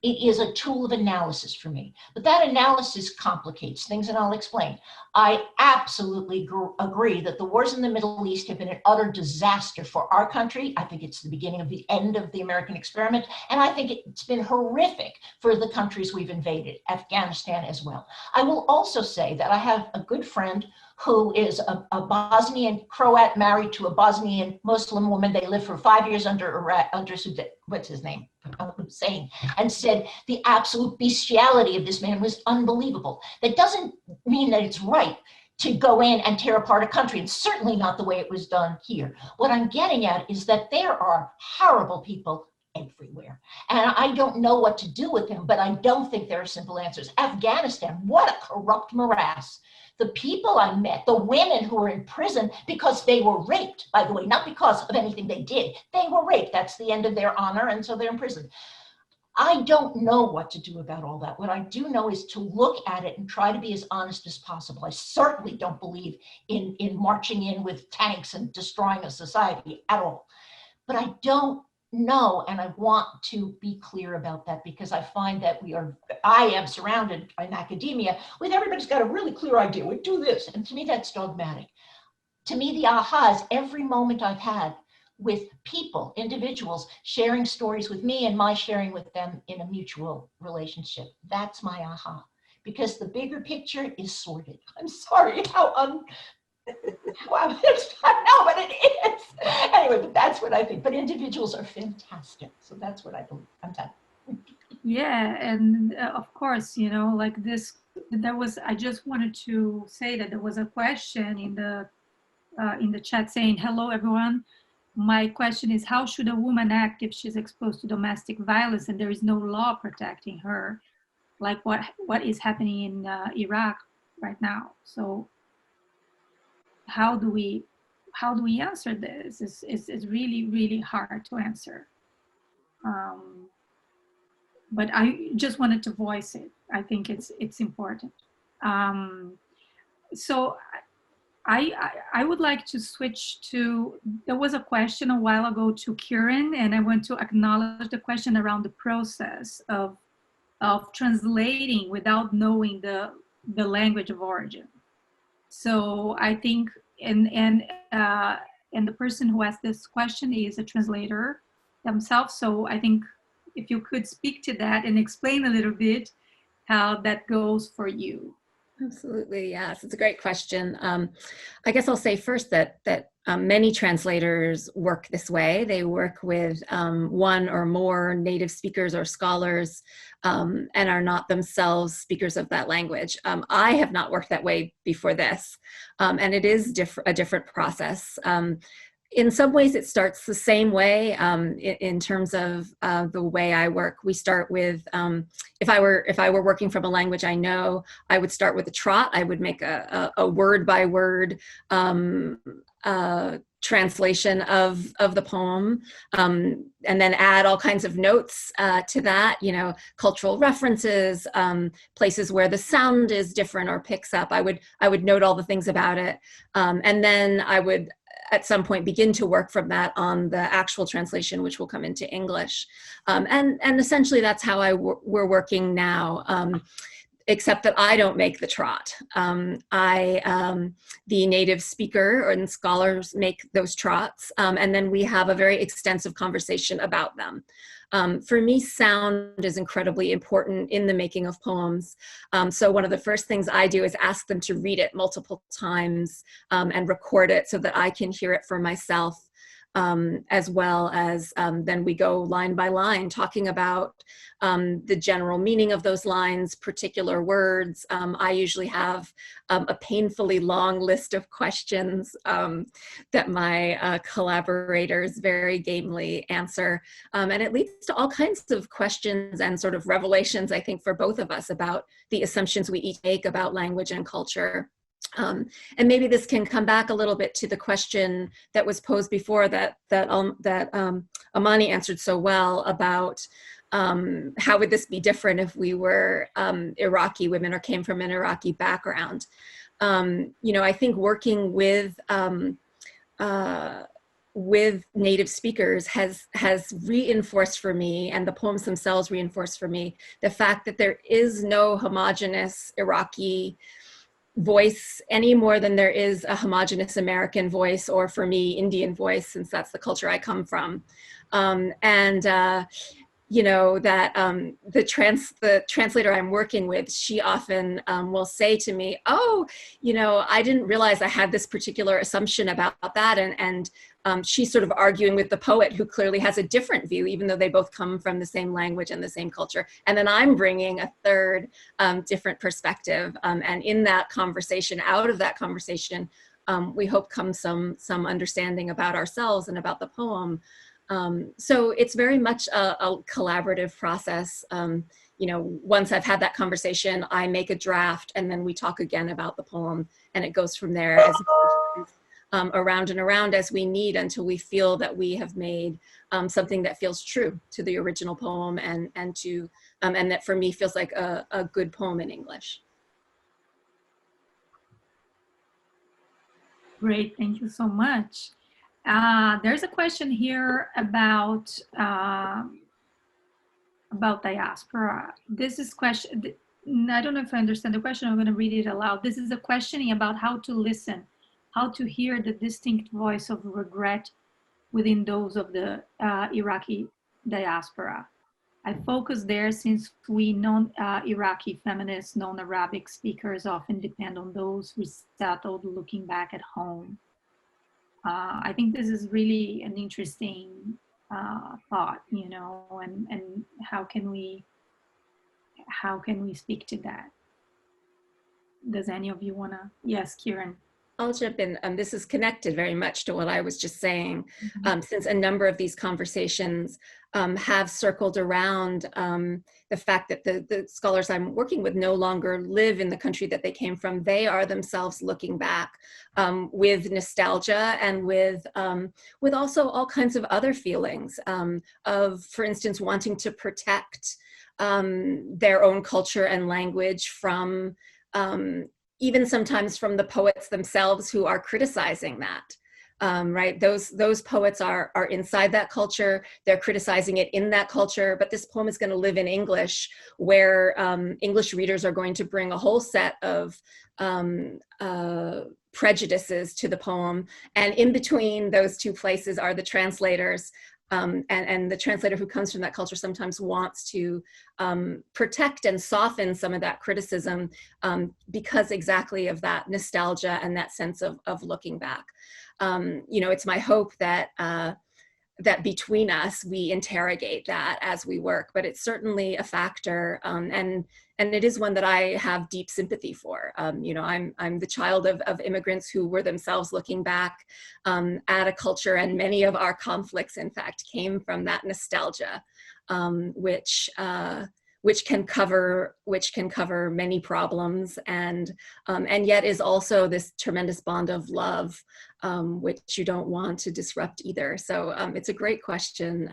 It is a tool of analysis for me, but that analysis complicates things, and I'll explain. I absolutely agree that the wars in the Middle East have been an utter disaster for our country. I think it's the beginning of the end of the American experiment, and I think it's been horrific for the countries we've invaded, Afghanistan as well. I will also say that I have a good friend who is a Bosnian Croat married to a Bosnian Muslim woman. They lived for 5 years under what's his name? Hussein, and said the absolute bestiality of this man was unbelievable. That doesn't mean that it's right to go in and tear apart a country. It's certainly not the way it was done here. What I'm getting at is that there are horrible people everywhere. And I don't know what to do with them, but I don't think there are simple answers. Afghanistan, what a corrupt morass. The people I met, the women who were in prison because they were raped, by the way, not because of anything they did. They were raped. That's the end of their honor, and so they're in prison. I don't know what to do about all that. What I do know is to look at it and try to be as honest as possible. I certainly don't believe in marching in with tanks and destroying a society at all. But I don't know, and I want to be clear about that, because I find that I am surrounded in academia with everybody's got a really clear idea. We do this, and to me that's dogmatic. To me, the aha is every moment I've had with people, individuals, sharing stories with me and my sharing with them in a mutual relationship. That's my aha, because the bigger picture is sordid. I'm sorry well, no, but it is. Anyway, but that's what I think. But individuals are fantastic. So that's what I believe. I'm done. Yeah, and of course, like this, I just wanted to say that there was a question in the chat saying, hello, everyone. My question is, how should a woman act if she's exposed to domestic violence and there is no law protecting her? Like what is happening in Iraq right now? So how do we how do we answer this? It's really, really hard to answer. But I just wanted to voice it. I think it's important. So I would like to switch to, there was a question a while ago to Kirun, and I want to acknowledge the question around the process of translating without knowing the language of origin. So I think, and the person who asked this question is a translator themselves. So I think if you could speak to that and explain a little bit how that goes for you. Absolutely, yes. It's a great question. I guess I'll say first that many translators work this way. They work with one or more native speakers or scholars and are not themselves speakers of that language. I have not worked that way before this, and it is a different process. In some ways, it starts the same way in terms of the way I work. We start with, if I were working from a language I know, I would start with a trot. I would make a word by word translation of the poem, and then add all kinds of notes to that, you know, cultural references, places where the sound is different or picks up. I would note all the things about it, and then I would at some point begin to work from that on the actual translation, which will come into English. And essentially that's how we're working now, except that I don't make the trot. The native speaker and scholars make those trots, and then we have a very extensive conversation about them. For me, sound is incredibly important in the making of poems. So one of the first things I do is ask them to read it multiple times and record it so that I can hear it for myself, as well as then we go line by line talking about the general meaning of those lines, particular words. I usually have a painfully long list of questions that my collaborators very gamely answer. And it leads to all kinds of questions and sort of revelations, I think, for both of us about the assumptions we each make about language and culture. And maybe this can come back a little bit to the question that was posed before that Amani answered so well about how would this be different if we were Iraqi women or came from an Iraqi background. You know, I think working with native speakers has reinforced for me, and the poems themselves reinforced for me, the fact that there is no homogeneous Iraqi voice any more than there is a homogeneous American voice, or for me, Indian voice, since that's the culture I come from. You know, that the translator I'm working with, she often will say to me, oh, you know, I didn't realize I had this particular assumption about that. And she's sort of arguing with the poet, who clearly has a different view, even though they both come from the same language and the same culture. And then I'm bringing a third different perspective. And in that conversation, out of that conversation, we hope comes some understanding about ourselves and about the poem. So it's very much a collaborative process. You know, once I've had that conversation, I make a draft, and then we talk again about the poem, and it goes from there as around and around as we need, until we feel that we have made something that feels true to the original poem, and that for me feels like a good poem in English. Great, thank you so much. There's a question here about diaspora. This is question, I don't know if I understand the question, I'm going to read it aloud. This is a questioning about how to listen, how to hear the distinct voice of regret within those of the Iraqi diaspora. I focus there since we non-Iraqi feminists, non-Arabic speakers often depend on those resettled looking back at home. I think this is really an interesting thought, you know, and how can we speak to that? Does any of you wanna? Yes, Kirun. I'll jump in. This is connected very much to what I was just saying, since a number of these conversations have circled around the fact that the scholars I'm working with no longer live in the country that they came from. They are themselves looking back with nostalgia and with also all kinds of other feelings of, for instance, wanting to protect their own culture and language from even sometimes from the poets themselves who are criticizing that. Right, those poets are inside that culture. They're criticizing it in that culture. But this poem is going to live in English, where English readers are going to bring a whole set of prejudices to the poem. And in between those two places are the translators. And the translator who comes from that culture sometimes wants to protect and soften some of that criticism because exactly of that nostalgia and that sense of looking back. You know, it's my hope that that between us we interrogate that as we work, but it's certainly a factor, and it is one that I have deep sympathy for. You know, I'm the child of immigrants who were themselves looking back at a culture, and many of our conflicts, in fact, came from that nostalgia, which can cover many problems, and yet is also this tremendous bond of love, which you don't want to disrupt either. So it's a great question.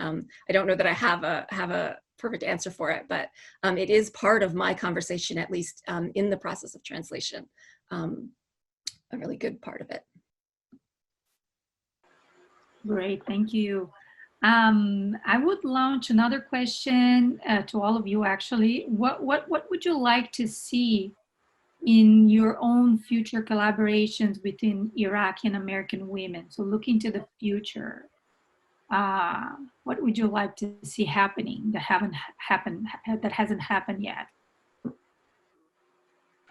I don't know that I have a perfect answer for it, but it is part of my conversation, at least in the process of translation, a really good part of it. Great, thank you. I would launch another question to all of you, actually. What would you like to see in your own future collaborations between Iraqi and American women? So looking to the future, what would you like to see happening that hasn't happened yet?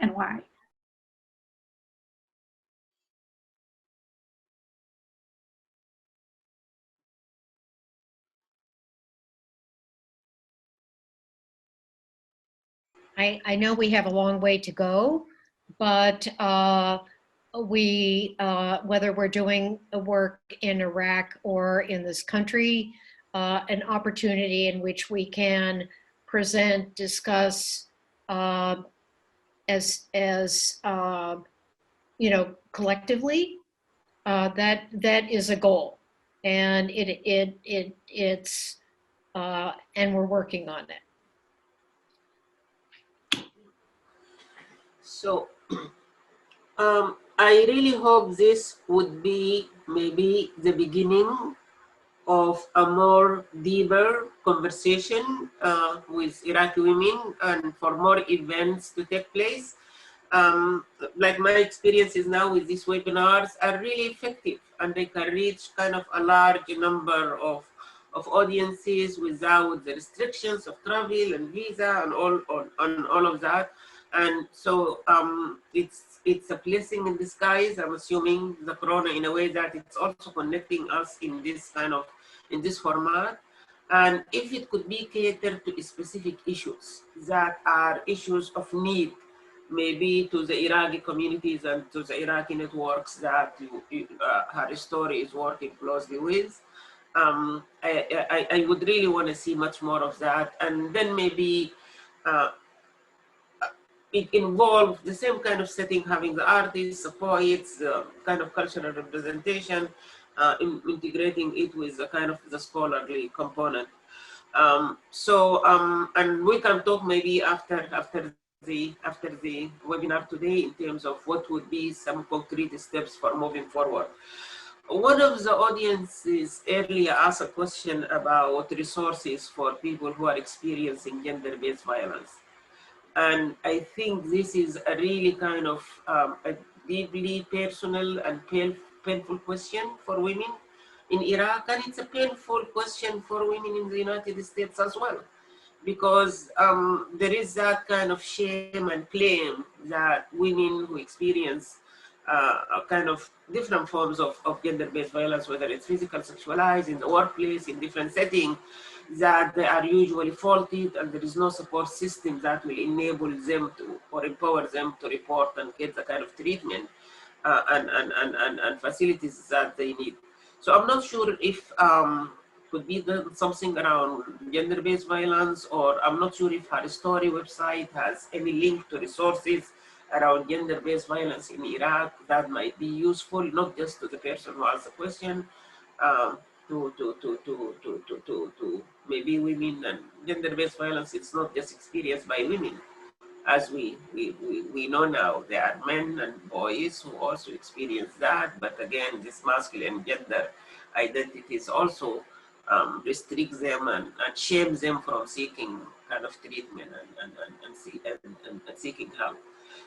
And why? I know we have a long way to go, but whether we're doing work in Iraq or in this country, an opportunity in which we can present, discuss, as you know, collectively, that is a goal, and it's and we're working on it. So I really hope this would be maybe the beginning of a more deeper conversation with Iraqi women, and for more events to take place. Like my experiences now with these webinars are really effective, and they can reach kind of a large number of audiences without the restrictions of travel and visa and all of that. And so it's a blessing in disguise. I'm assuming the corona, in a way, that it's also connecting us in this format. And if it could be catered to specific issues that are issues of need, maybe to the Iraqi communities and to the Iraqi networks that her story is working closely with, I would really want to see much more of that. And then maybe it involves the same kind of setting, having the artists, the poets, the kind of cultural representation, integrating it with the kind of the scholarly component. And we can talk maybe after the webinar today in terms of what would be some concrete steps for moving forward. One of the audiences earlier asked a question about resources for people who are experiencing gender-based violence. And I think this is a really kind of a deeply personal and painful question for women in Iraq, and it's a painful question for women in the United States as well, because there is that kind of shame and blame that women who experience kind of different forms of gender-based violence, whether it's physical, sexualized, in the workplace, in different settings, that they are usually faulted, and there is no support system that will enable them to or empower them to report and get the kind of treatment and facilities that they need. So I'm not sure if could be something around gender-based violence, or I'm not sure if her story website has any link to resources around gender-based violence in Iraq that might be useful, not just to the person who asked the question, to maybe women. And gender-based violence, it's not just experienced by women. As we know now, there are men and boys who also experience that, but again, this masculine gender identities also restricts them and shames them from seeking kind of treatment and seeking help.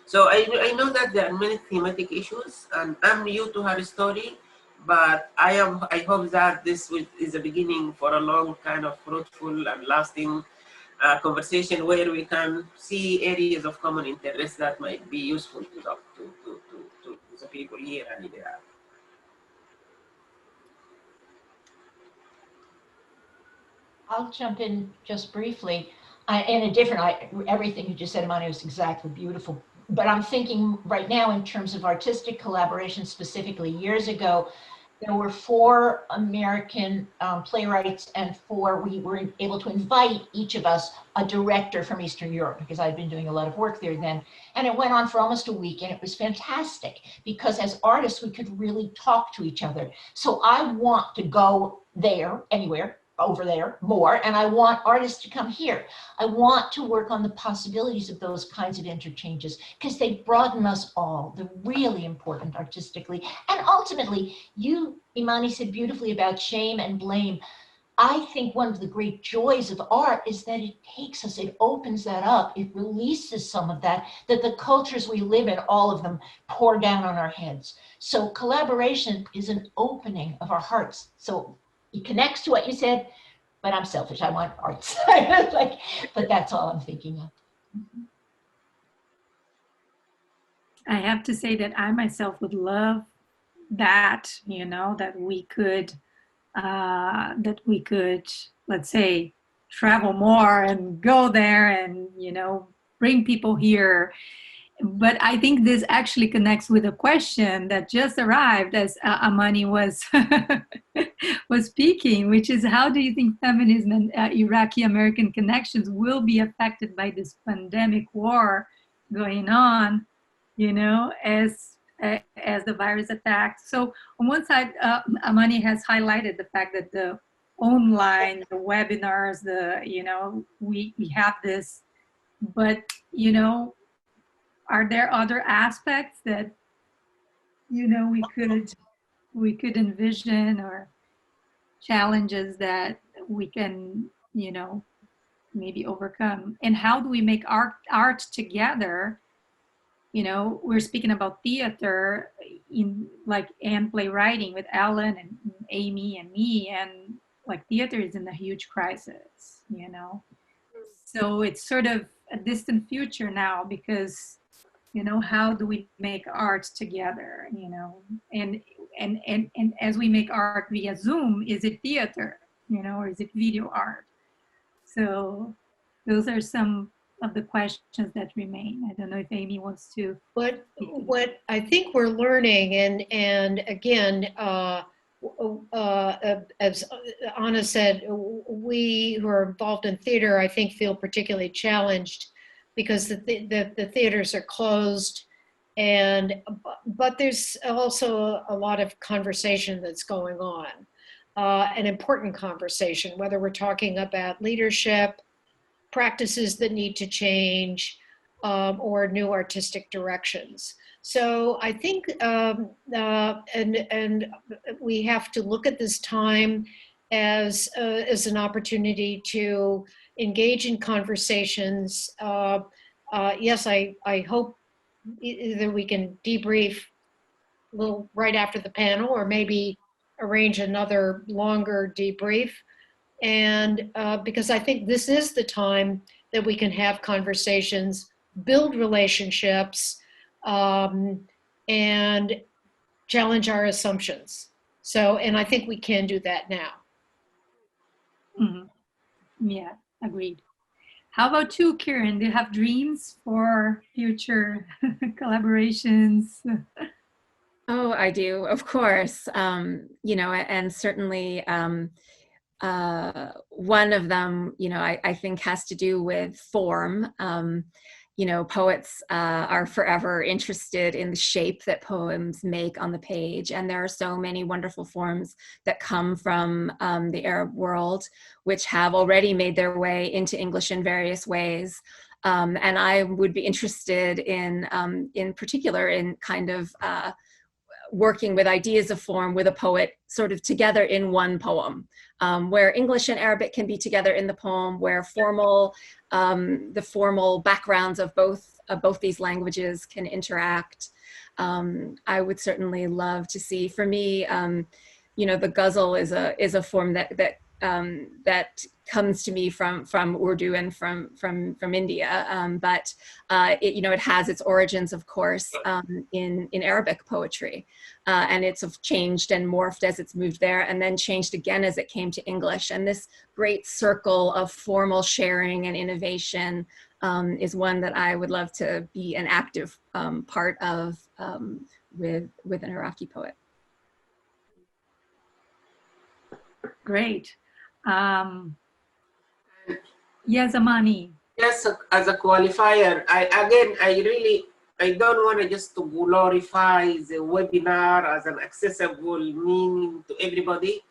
So I know that there are many thematic issues, and I'm new to her story, but I hope that this is a beginning for a long kind of fruitful and lasting conversation where we can see areas of common interest that might be useful to the people here and in Iraq. I'll jump in just briefly. Everything you just said, Amani, was exactly beautiful. But I'm thinking right now in terms of artistic collaboration, specifically years ago, there were 4 American playwrights and we were able to invite each of us a director from Eastern Europe, because I'd been doing a lot of work there then. And it went on for almost a week, and it was fantastic because as artists, we could really talk to each other. So I want to go there, anywhere, over there more, and I want artists to come here. I want to work on the possibilities of those kinds of interchanges because they broaden us all. They're really important artistically. And ultimately, you, Imani, said beautifully about shame and blame. I think one of the great joys of art is that it takes us, it opens that up, it releases some of that the cultures we live in, all of them, pour down on our heads. So collaboration is an opening of our hearts. So it connects to what you said, but I'm selfish. I want arts. But that's all I'm thinking of. I have to say that I myself would love that, you know, that we could, let's say, travel more and go there and, you know, bring people here. But I think this actually connects with a question that just arrived as Amani was was speaking, which is, how do you think feminism and Iraqi-American connections will be affected by this pandemic war going on, you know, as the virus attacks? So on one side, Amani has highlighted the fact that the online, the webinars, you know, we have this, but, you know, are there other aspects that, you know, we could envision, or challenges that we can, you know, maybe overcome? And how do we make art together? You know, we're speaking about theater and playwriting with Ellen and Amy and me, and like theater is in a huge crisis, you know. So it's sort of a distant future now, because, you know, how do we make art together, you know? And as we make art via Zoom, is it theater, you know, or is it video art? So those are some of the questions that remain. I don't know if Amy wants to. What I think we're learning, and again, as Anna said, we who are involved in theater, I think, feel particularly challenged because the theaters are closed, but there's also a lot of conversation that's going on, an important conversation, whether we're talking about leadership, practices that need to change, or new artistic directions. So I think, and we have to look at this time as an opportunity to engage in conversations. Yes, I hope either we can debrief a little right after the panel, or maybe arrange another longer debrief. And because I think this is the time that we can have conversations, build relationships, and challenge our assumptions. So, and I think we can do that now. Mm-hmm. Yeah, agreed. How about you, Kirun? Do you have dreams for future collaborations? Oh, I do, of course. You know, and certainly one of them, you know, I think has to do with form. You know, poets are forever interested in the shape that poems make on the page. And there are so many wonderful forms that come from the Arab world, which have already made their way into English in various ways. And I would be interested in particular, in kind of working with ideas of form with a poet sort of together in one poem, where English and Arabic can be together in the poem, where the formal backgrounds of both these languages can interact. I would certainly love to see, for me, you know, the ghazal is a form that comes to me from Urdu and from India, but it, you know, it has its origins, of course, in Arabic poetry, and it's changed and morphed as it's moved there, and then changed again as it came to English. And this great circle of formal sharing and innovation is one that I would love to be an active part of with an Iraqi poet. Great. Yes, Amani. Yes, as a qualifier, I don't want to just to glorify the webinar as an accessible meaning to everybody,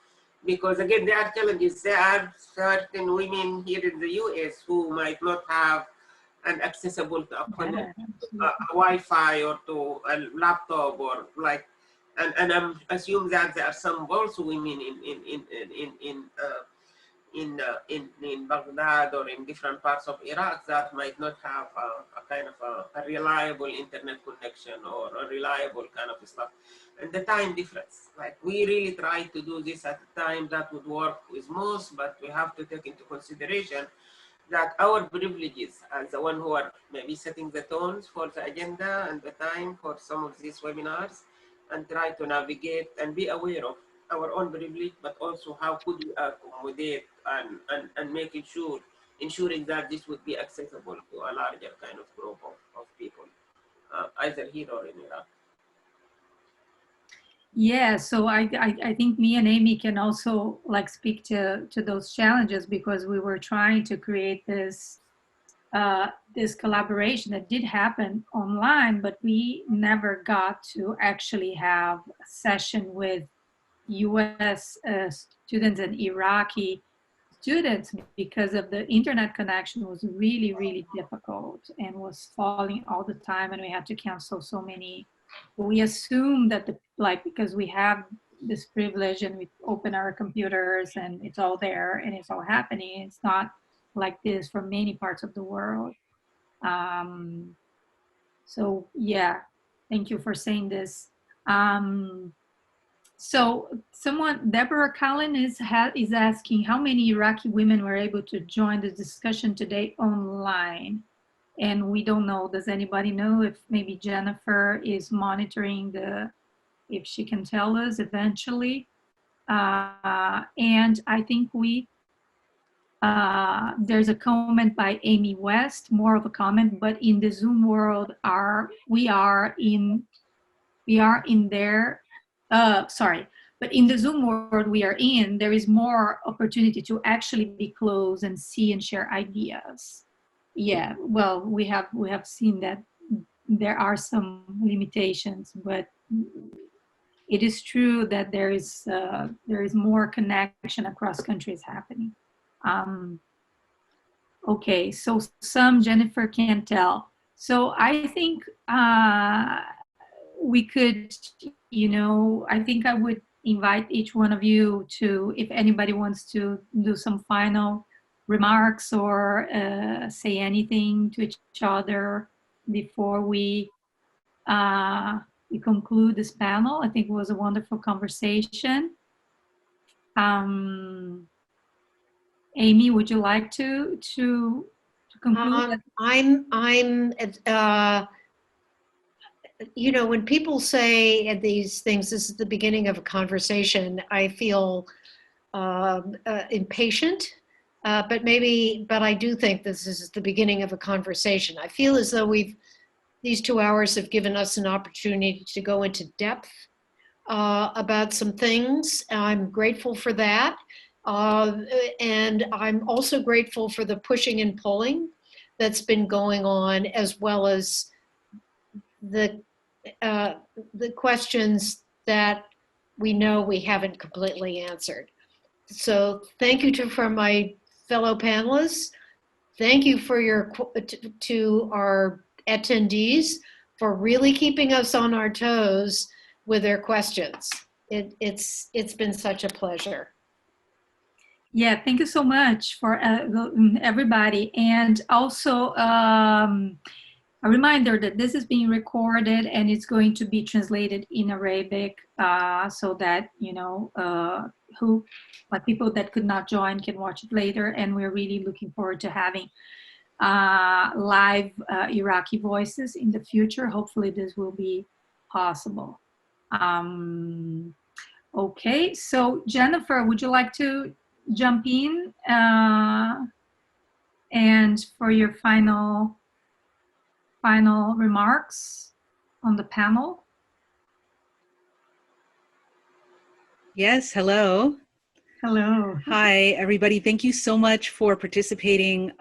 because again, there are challenges. There are certain women here in the US who might not have an accessible to a Wi-Fi or to a laptop or like, and I'm assume that there are some also women in Baghdad or in different parts of Iraq that might not have a kind of a reliable internet connection or a reliable kind of stuff. And the time difference, like we really try to do this at a time that would work with most, but we have to take into consideration that our privileges as the one who are maybe setting the tones for the agenda and the time for some of these webinars, and try to navigate and be aware of our own privilege, but also how could we accommodate and making sure, ensuring that this would be accessible to a larger kind of group of people, either here or in Iraq. Yeah, so I think me and Amy can also like speak to those challenges, because we were trying to create this this collaboration that did happen online, but we never got to actually have a session with U.S. Students and Iraqi students, because of the internet connection was really, really difficult and was falling all the time, and we had to cancel so many. We assume that because we have this privilege and we open our computers and it's all there and it's all happening, it's not like this for many parts of the world. So yeah, thank you for saying this. So Deborah Cullen is asking how many Iraqi women were able to join the discussion today online, and we don't know. Does anybody know if maybe Jennifer is monitoring if she can tell us eventually? And I think there's a comment by Amy West, more of a comment, but in the Zoom world we are in there. But in the Zoom world we are in, there is more opportunity to actually be close and see and share ideas. Yeah, well, we have seen that there are some limitations, but it is true that there is more connection across countries happening. Okay, so some Jennifer can't tell. So I think we could, I think I would invite each one of you to, if anybody wants to do some final remarks or say anything to each other before we conclude this panel. I think it was a wonderful conversation. Amy, would you like to conclude? When people say these things, this is the beginning of a conversation, I feel impatient, but I do think this is the beginning of a conversation. I feel as though we've These 2 hours have given us an opportunity to go into depth about some things. I'm grateful for that. And I'm also grateful for the pushing and pulling that's been going on, as well as the questions that we know we haven't completely answered. So thank you for my fellow panelists. Thank you for to our attendees for really keeping us on our toes with their questions. It's been such a pleasure. Yeah, thank you so much for everybody. And also a reminder that this is being recorded and it's going to be translated in Arabic so that, you know, people that could not join can watch it later. And we're really looking forward to having live Iraqi voices in the future. Hopefully this will be possible. Okay, so Jennifer, would you like to jump in and for your final remarks on the panel? Yes, hello. Hello. Hi, everybody. Thank you so much for participating.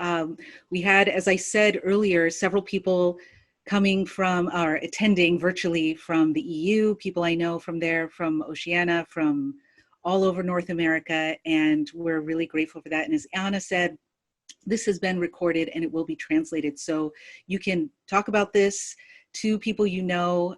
We had, as I said earlier, several people coming from, or attending virtually from the EU, people I know from there, from Oceania, from all over North America, and we're really grateful for that. And as Anna said, this has been recorded and it will be translated. So you can talk about this to people you know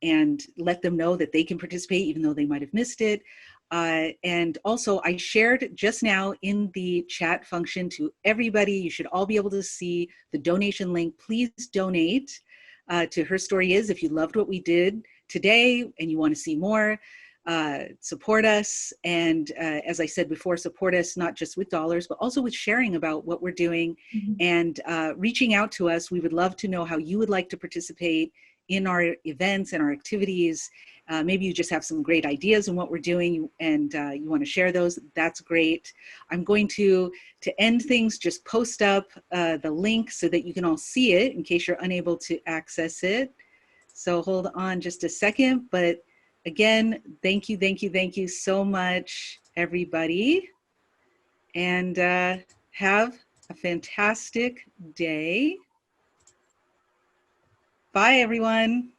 and let them know that they can participate even though they might have missed it. And also I shared just now in the chat function to everybody, you should all be able to see the donation link. Please donate to Her Story Is if you loved what we did today and you want to see more. Support us, and as I said before, support us not just with dollars, but also with sharing about what we're doing and reaching out to us. We would love to know how you would like to participate in our events and our activities. Maybe you just have some great ideas on what we're doing and you want to share those. That's great. I'm going to end things, just post up the link so that you can all see it in case you're unable to access it. So hold on just a second, but again, thank you so much, everybody. And have a fantastic day. Bye, everyone.